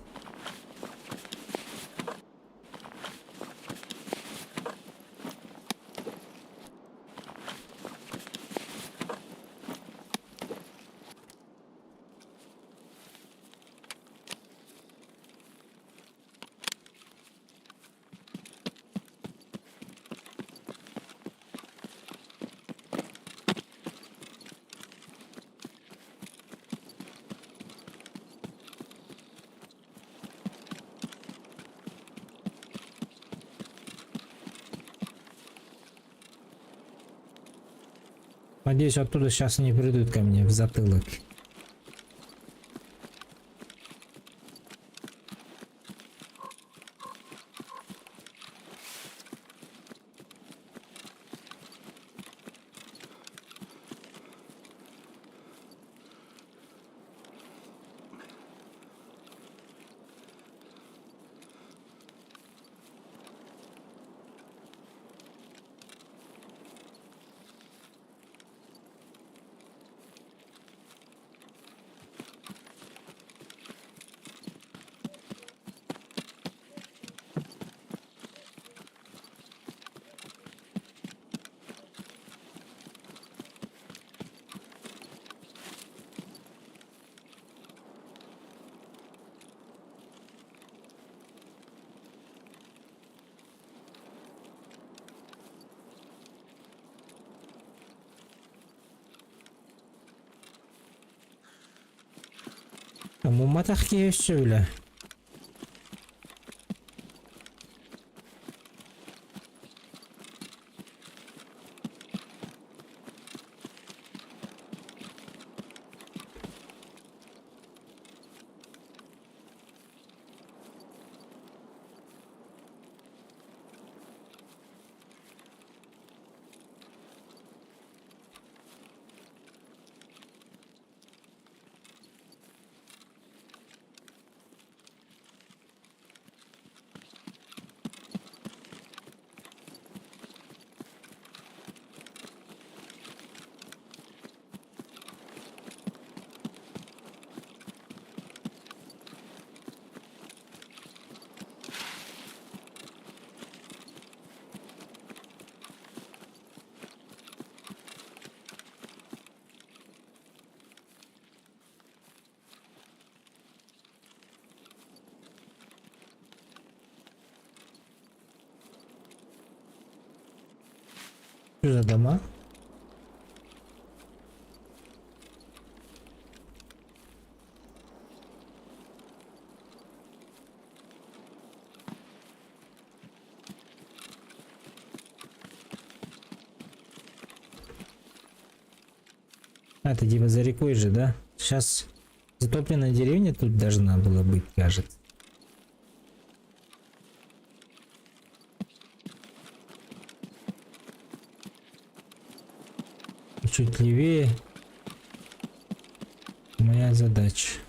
Надеюсь, оттуда сейчас не придут ко мне в затылок. Амума тахки бля. Что за дома? А, это типа за рекой же, да? Сейчас затопленная деревня тут должна была быть, кажется. Чуть левее моя задача.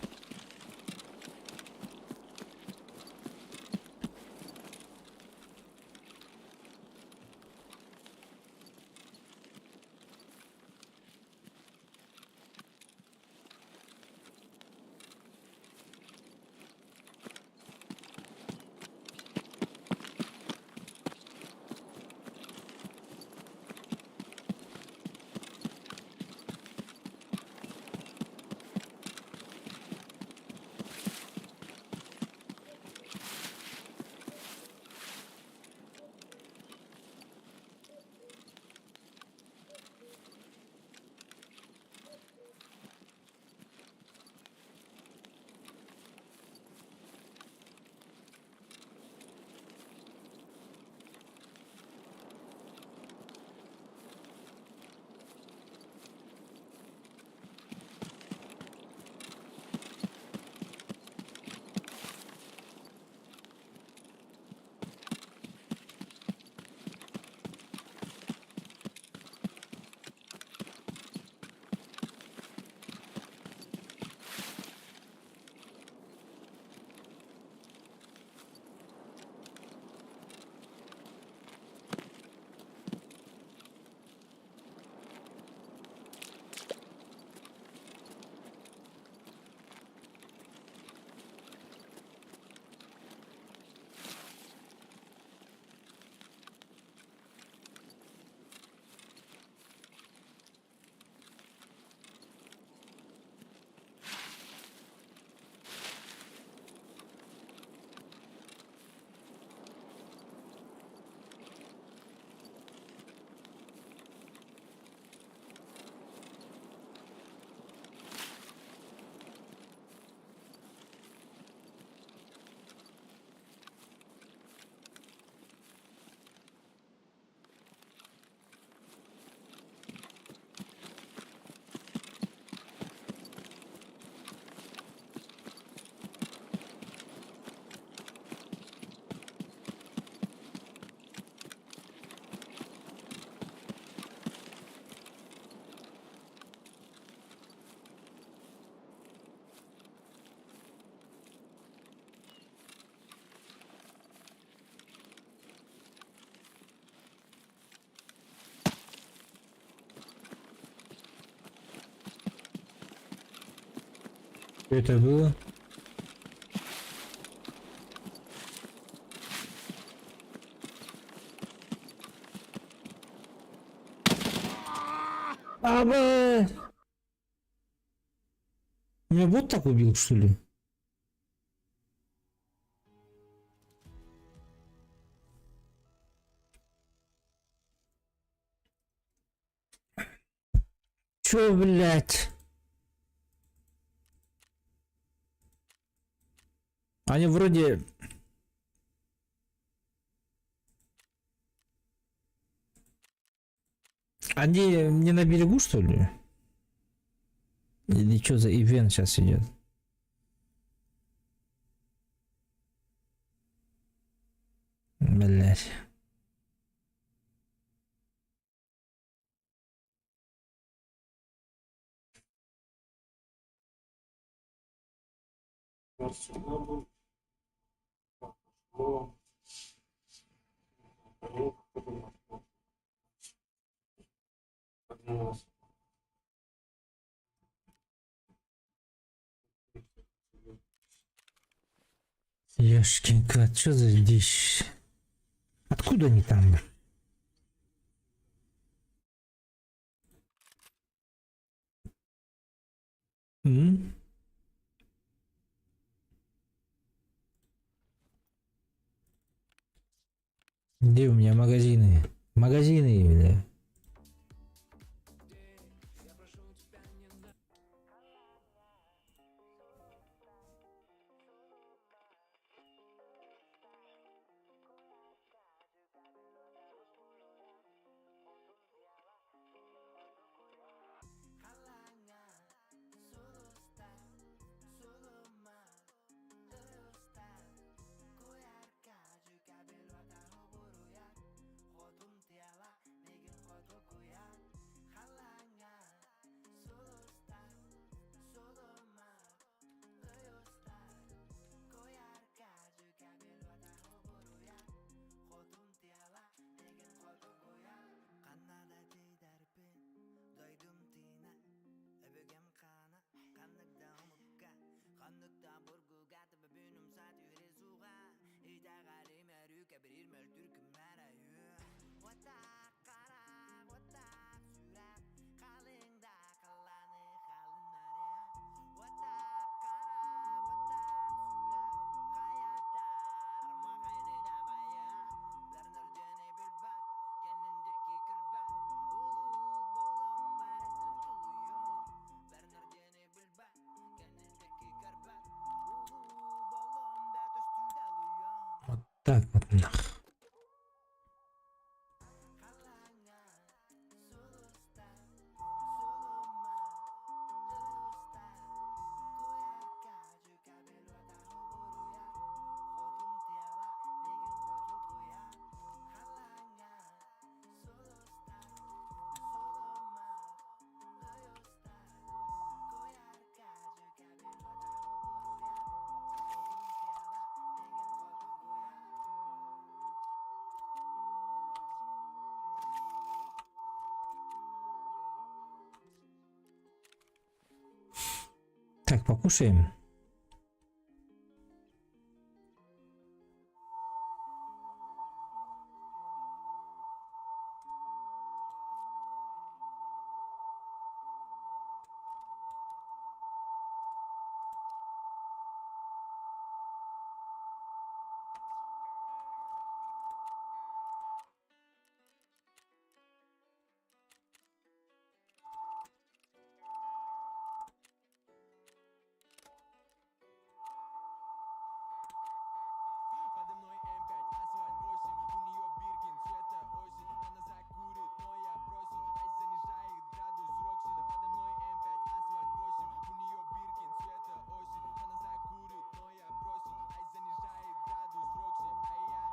Что это было? Аба! Меня бот так убил, что ли? Чё, блядь? Они вроде... Они не на берегу, что ли? Или что за ивент сейчас идет? Блять. Ёшкин кот, что за дичь? Откуда они там? М? Где у меня магазины? Магазины, бля. Вот так вот нах. Так, покушаем. Подо мной М5, асфальт 8, у нее Биркин, цвета осень. Она закурит, но я бросил, ай занижает градус Рокси. Да подо мной М5, асфальт 8, у нее Биркин, цвета осень. Она закурит, но я бросил, ай занижает градус Рокси. Ай я,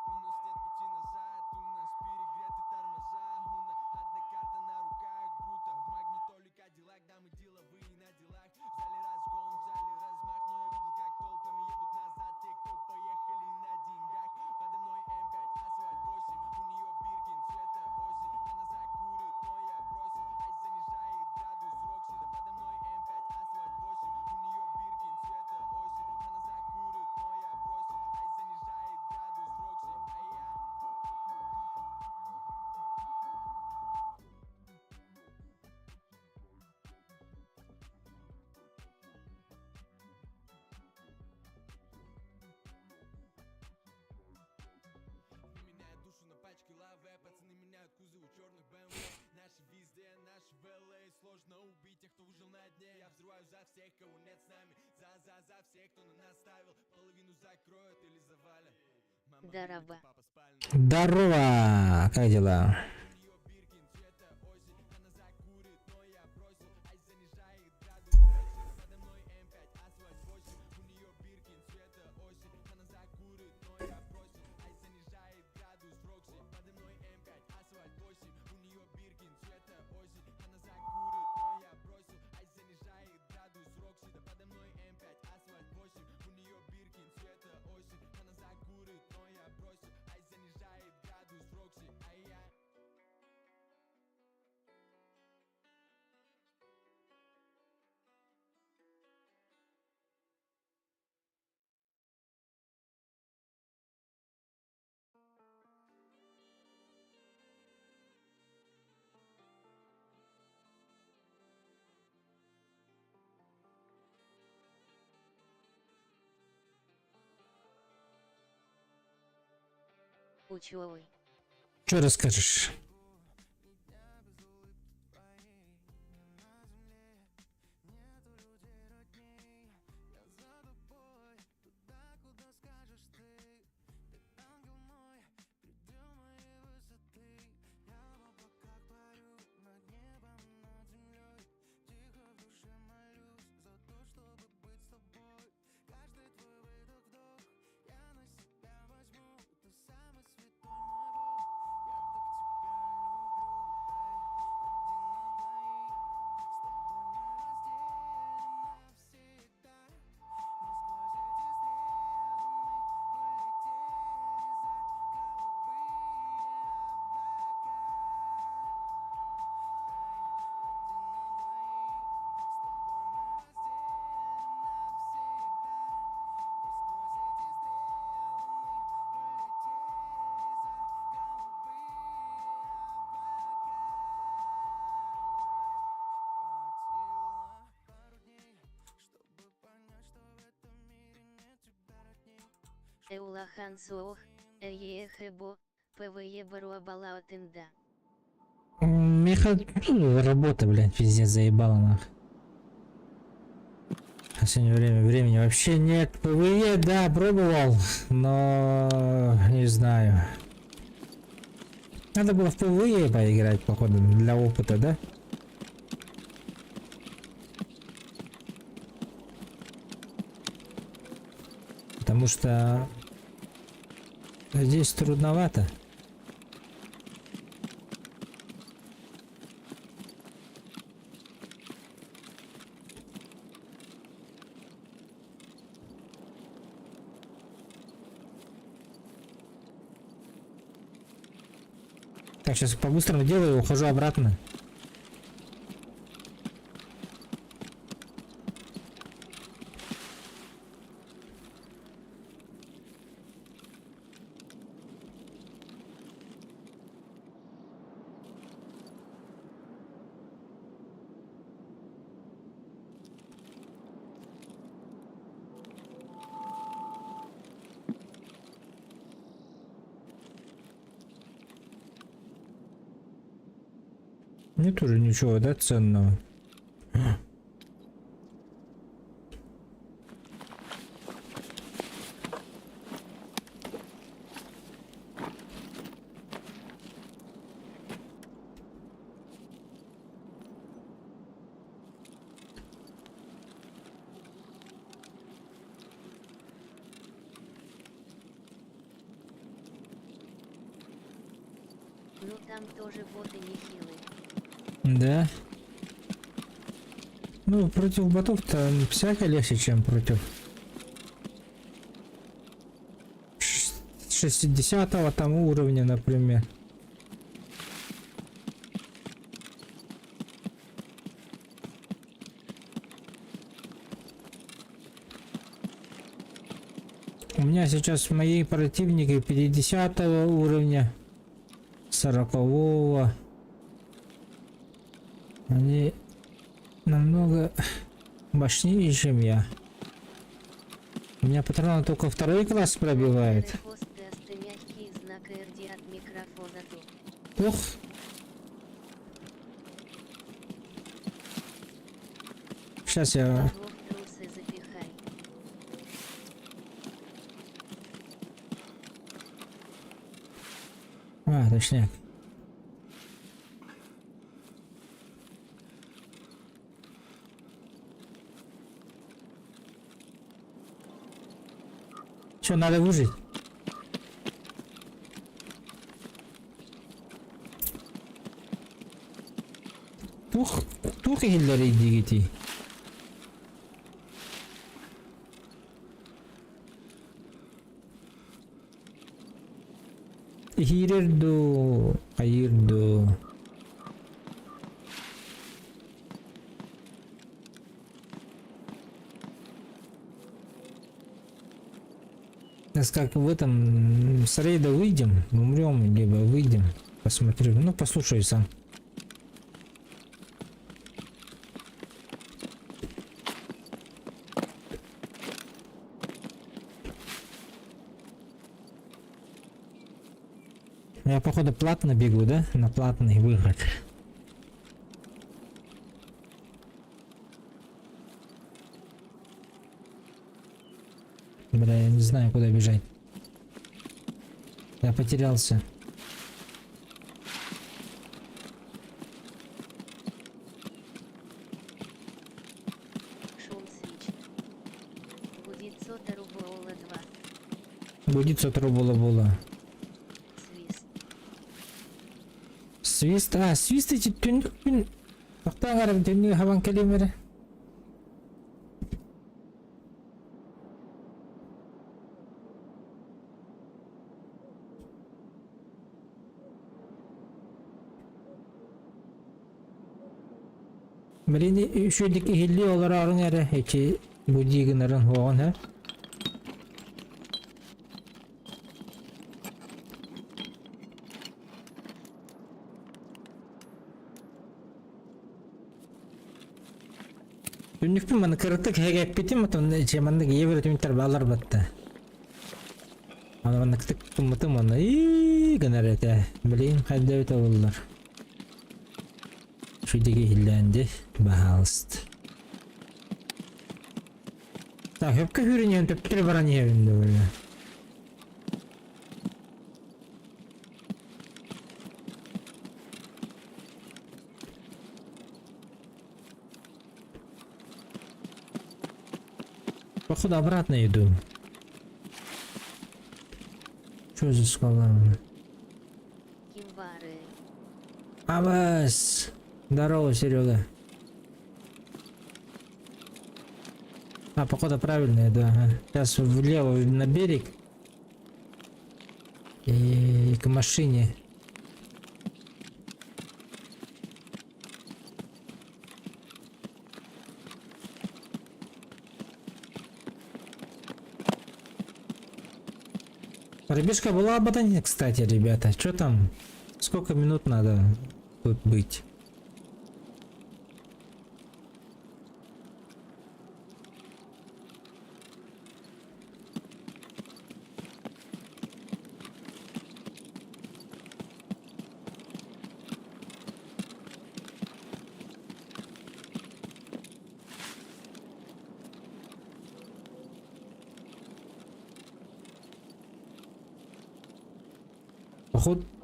у нас нет пути назад, у нас перегреты тормоза. У нас одна карта на руках, бруто, в магнитоле Кадиллак. Да мы деловые на делах, взяли разгон, взяли размах. Но я видел, как толпами едут назад те, кто поехали на деньгах. Подо мной М5, асфальт 8, у нее Биркин, цвета осень. Она закурит, но я бросил, ай занижает градус Рокси. Да подо мной М5, асфальт 8, у нее Биркин, цвета осень. Она закурит, но я бросил, ай занижает градус Рокси. Ай я. Меняют душу на пачке лавы, пацаны меняют кузовы черных БМВ. Наши везде, наши в ЛА. Сложно убить тех, кто выжил на дне. Я взрываю за всех, кого нет с нами. За всех, кто на нас ставил. Половину Дараба. Здорово! Как дела? Учёвый. Что расскажешь? Эулахан суох, эехебо, ПВЕ баруабалаотында. Меха... Работа, блядь, пиздец, заебала нах. В последнее время времени вообще нет. ПВЕ, да, пробовал, но не знаю. Надо было в ПВЕ поиграть, походу, для опыта, да? Потому что здесь трудновато. Так, сейчас по-быстрому делаю и ухожу обратно. Нет уже ничего, да, ценного? Ну там тоже боты нехилые. Да. Ну, против ботов-то всяко легче, чем против 60-го там уровня, например. У меня сейчас мои противники 50 уровня, 40-го. Они намного мощнее, чем я. У меня патрона только второй класс пробивает. Мягкий знак РД от микрофона тут. Ох. Сейчас я... Бабло в трусы запихай. А, точняк. Что, надо выжить? Тух елдер идти. Хирерду, айырду. Сейчас как в этом с рейда выйдем, умрем, либо выйдем, посмотрю. Ну, послушай сам. Я походу платно бегу, да? На платный выход. Бля, я не знаю, куда бежать. Я потерялся. Шум свич. Будет сота рубола 2. Будет сотро була. Свист. Свист, свист эти тюнь. Ахтагар тюнь хаван калимере. Блин, еще дики хилли олар арын эре, эти будигынарын хоған, ха? Түннікпін маны кырытык хегеп бітім, отын чеманды ебір түмінтер балар батты. Аны маны кітік тұмытым, оны гынар әті. Блин, қайда өті олар. Шүйдегі хилләнді бағалысты. Так, хөпкі хүрінен төптірі баран ебінде бөлі. Походу обратно иду. Что за скалами? Кимвары. Абас! Здорово, Серега. Походу правильно, да. Сейчас влево на берег. И к машине. Пробежка была об этом, кстати, ребята. Что там? Сколько минут надо тут быть?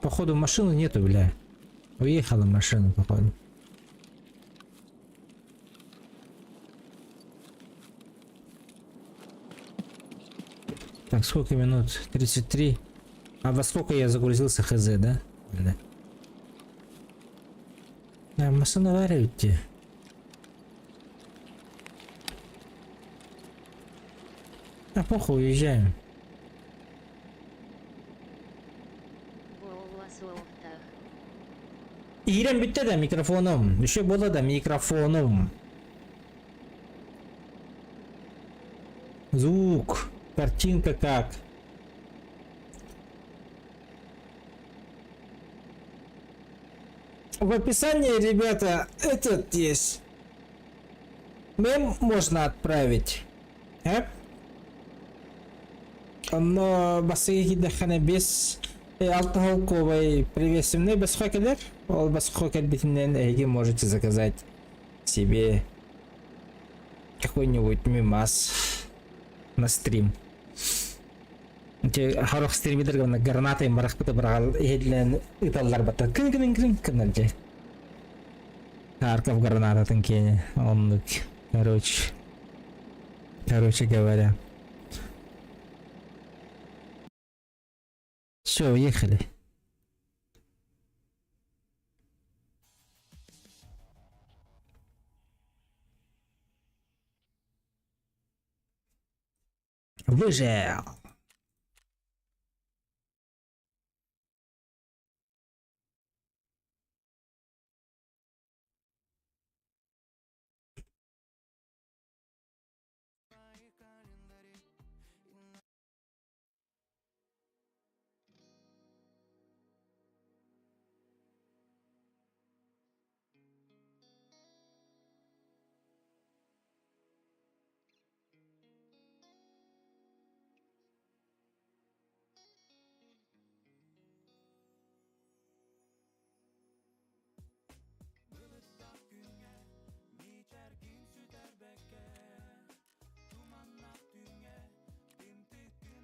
Походу машины нету, бля. Уехала машина, походу. Так, сколько минут? 33. А во сколько я загрузился, хз, да? Бля. Машина варивайте. Похуй, уезжаем. İrem bitti de mikrofonum. Bir şey buldu da mikrofonum. Звук. Картинка как? В описании, ребята, этот есть. Мем можно отправить. Но басыги дахана без алтыхолковой привесимный басхокелер. Ол басхокель битинен эги можете заказать себе какой-нибудь мимас на стрим. Харох стермидер гана гранатой марах пыта брагал эдлен италлар бата кин каналже. Харков граната танкене. Он короче говоря. Все, уехали. Выжил.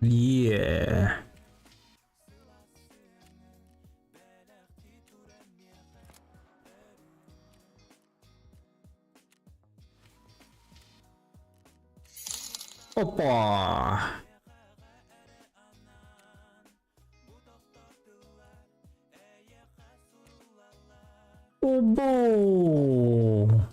Yeah. Опа. Обо.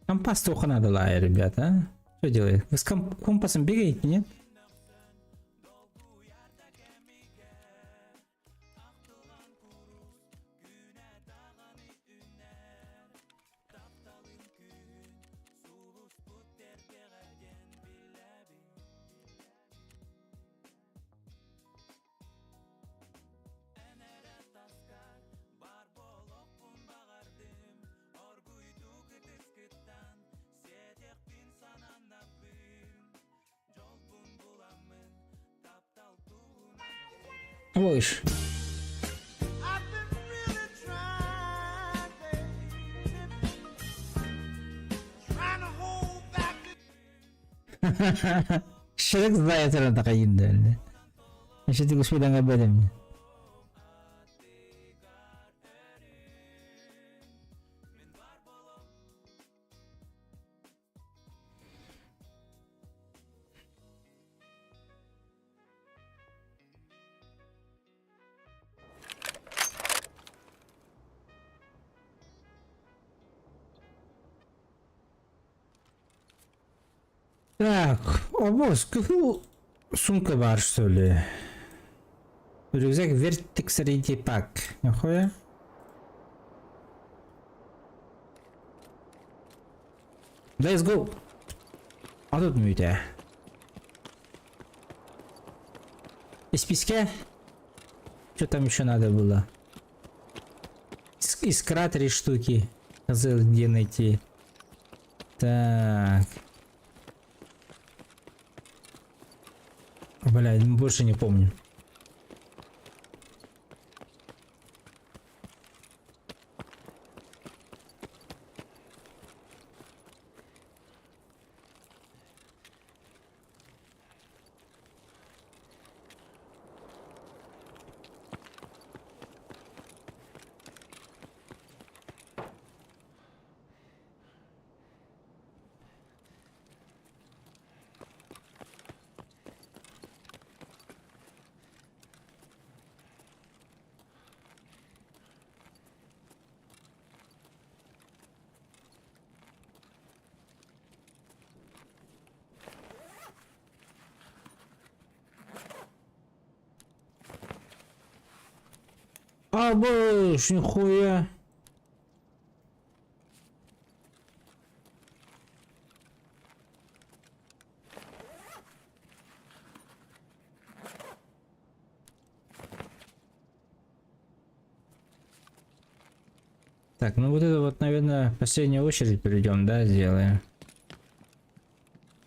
Компас-то надо, ребята, а? Что делает? Вы с компасом бегаете, нет? Ой. Шрек знает, что такая инда. Значит, ты господа об этом. Так, обоз, какую сумка бар, что ли? Рюкзак Vertex Ready Pack. Нахуя? Let's go. А тут мюйте. Из песка? Что там еще надо было? Искра 3 штуки. Хотел где найти. Так. Бля, больше не помню. А, боже, нихуя. Так, ну вот это вот, наверное, последнюю очередь перейдем, да, сделаем.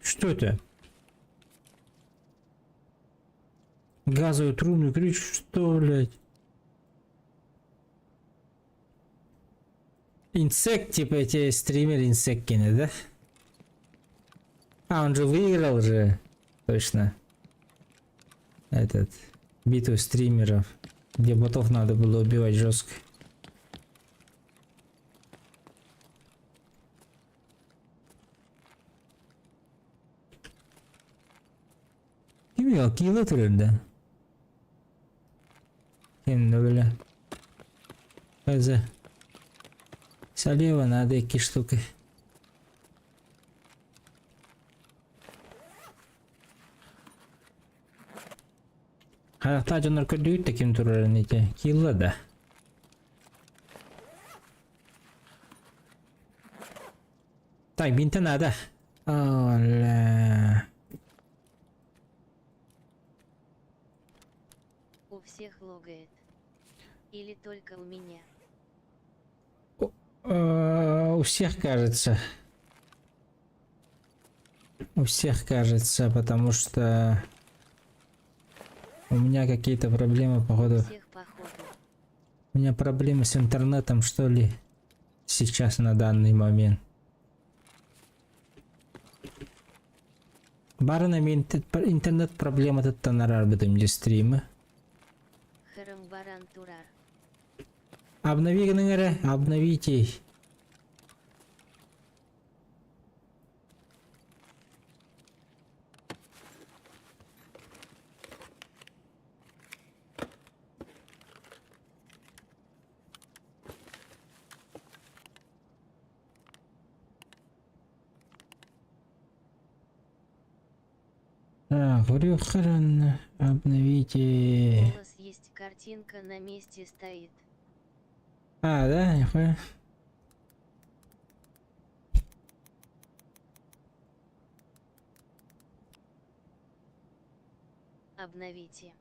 Что это? Газовую трубную ключ, что, блядь? Инсект, типа эти стримеры инсект кинет, да? А, он же выиграл же. Точно. Этот. Битву стримеров. Где ботов надо было убивать жестко. Kim yok yıla türünde. Şimdi böyle. Böyle. Слева надо 2 штуки. Hayatta canlar kötü de kim turların ite. Yılla da. Так, бинта надо. Оля. У всех логает. Или только у меня? У всех кажется. У всех кажется, потому что у меня какие-то проблемы, У походу. всех походу. У меня проблемы с интернетом, что ли, сейчас на данный момент. Барынам интернет проблема таптанар бітімде стримі. Харам баран турар. Обновигныңыры, обновите. Так, Рюхаран, обновите. Голос есть, картинка на месте стоит. А, да, нихуя. Обновите.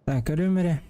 Так, Рюмере.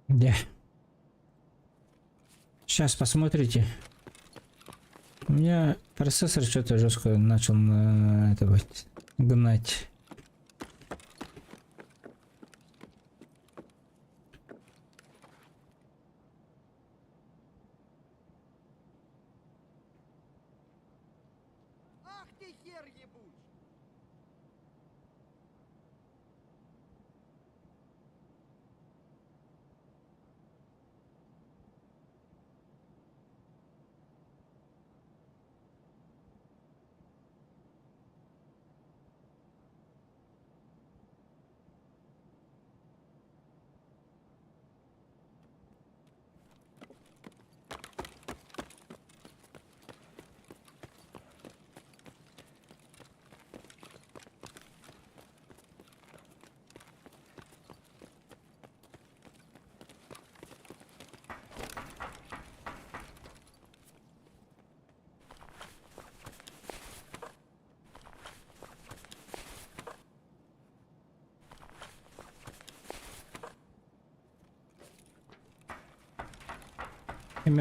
Да. Сейчас посмотрите. У меня процессор что-то жестко начал на это вот гнать. Ах ты хер ебучий!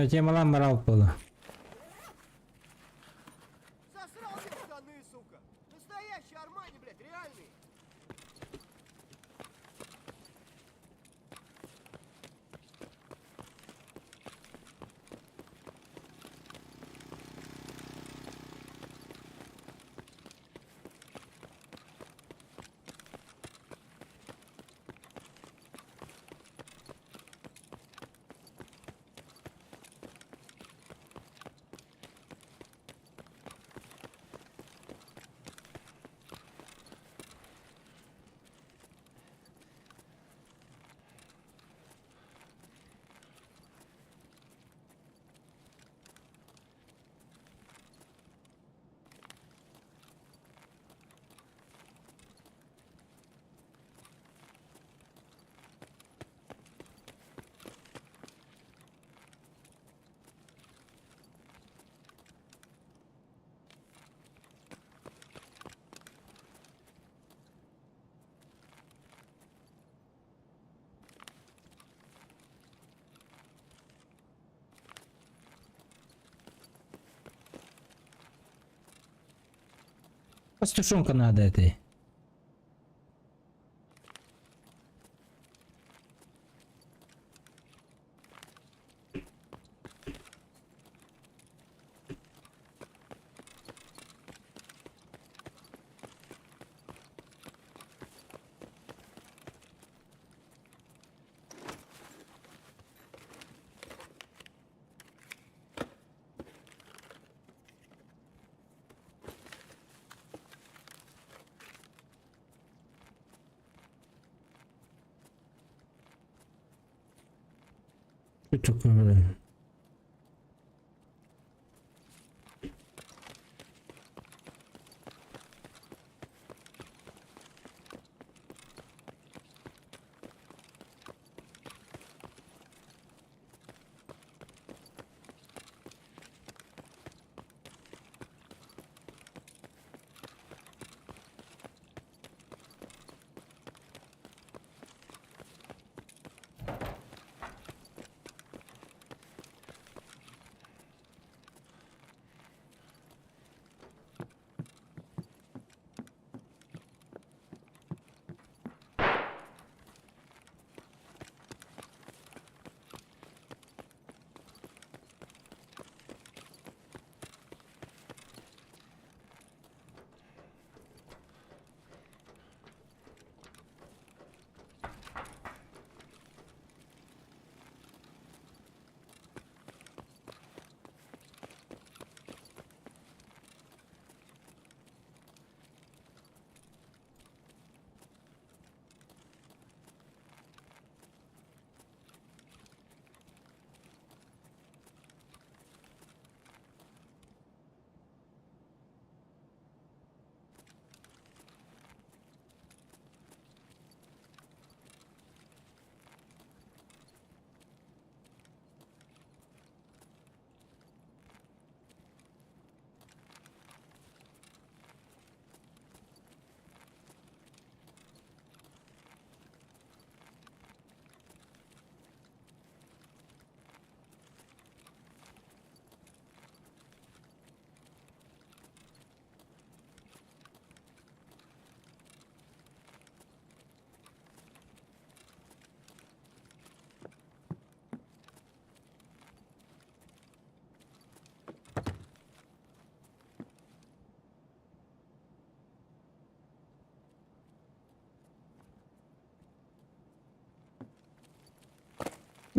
Темалан барал было. Засрал мне в штаны, сука! Пастушонка надо этой. Что такое, блин?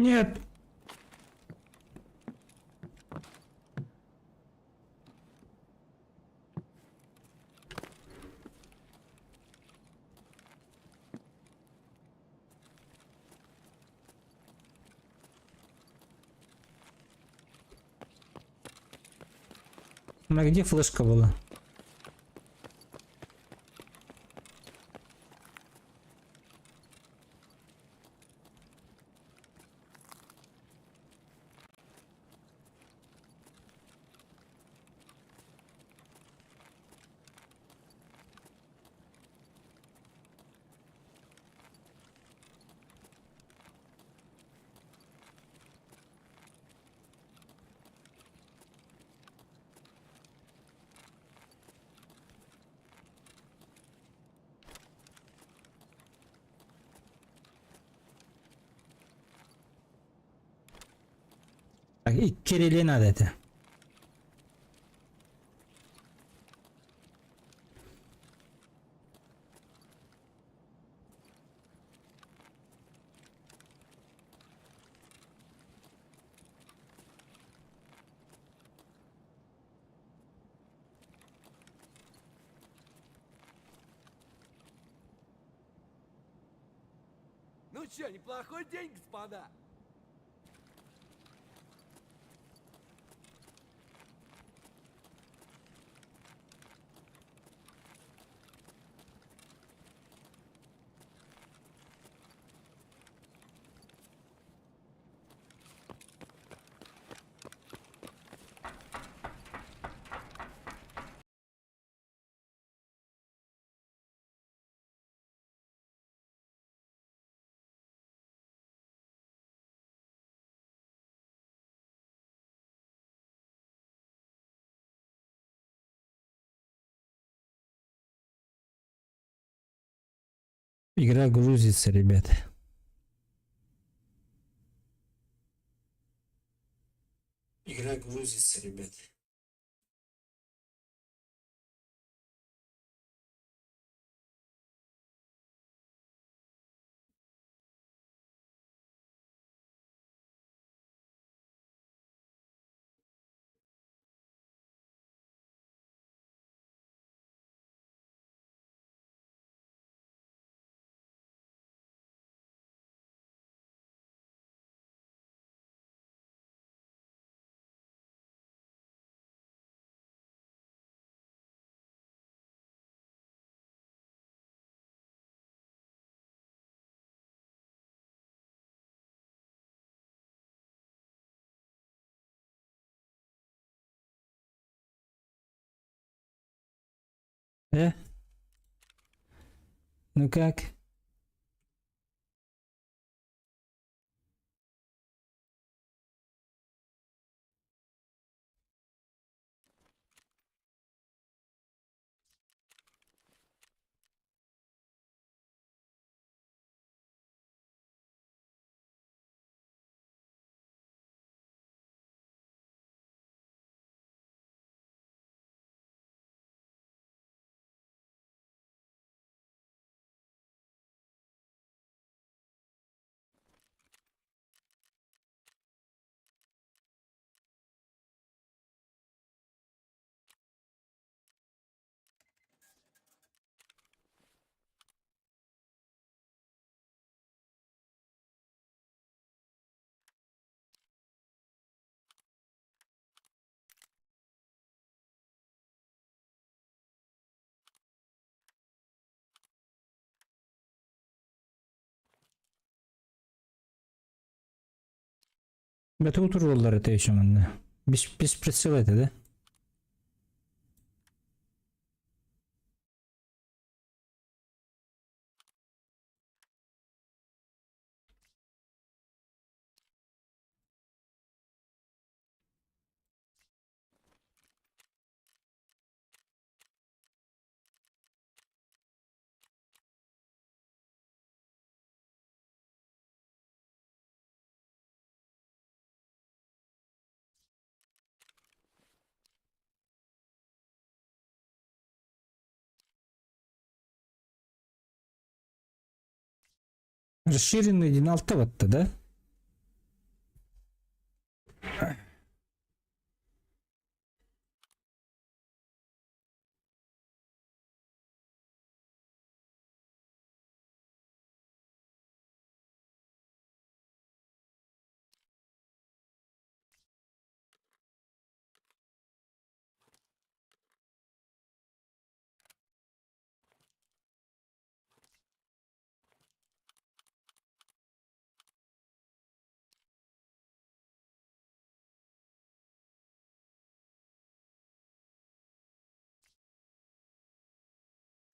Нет. А где флешка была? Так, и Кирилле надо это. Ну чё, неплохой день, господа? Игра грузится, ребята. Игра грузится, ребята. Ну как? Бәті отыр олар әте үшімінді. Без прицел это, да? Расширенный 1.6 ватта, да?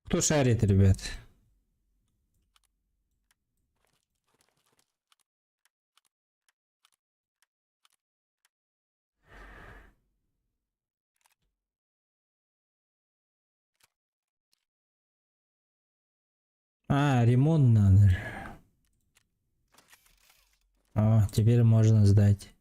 Кто шарит, ребят? А, ремонт надо. О, теперь можно сдать.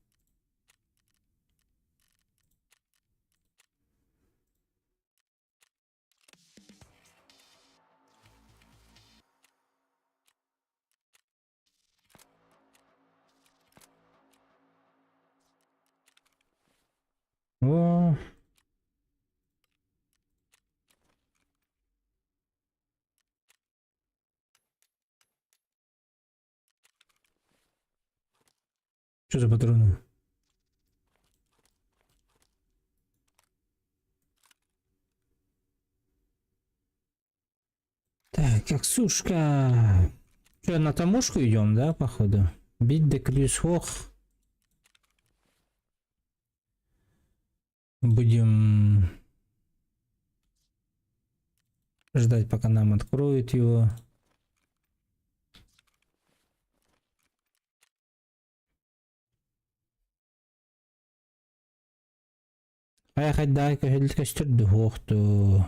О. Что за патроны? Так, как сушка. Что, на таможку идем, да, походу? Бить де Клюсхох. Будем ждать, пока нам откроют его. Ай, дай костюм духохту.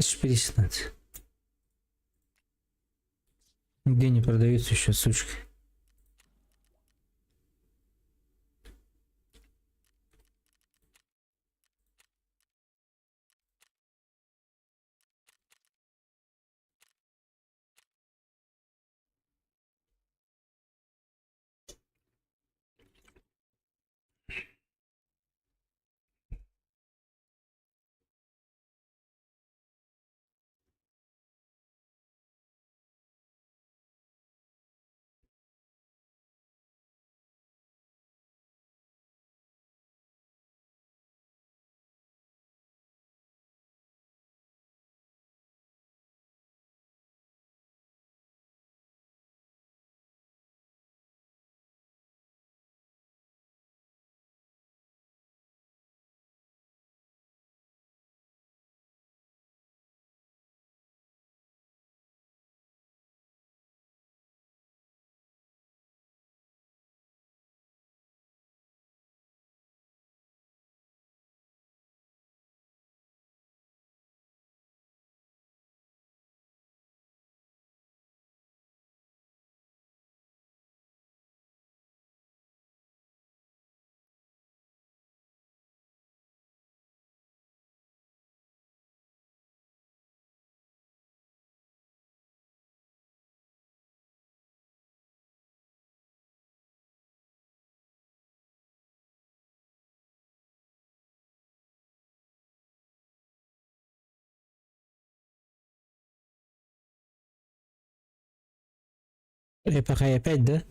шприц надо. Где не продаются еще, сучка? Эпохай опять, да?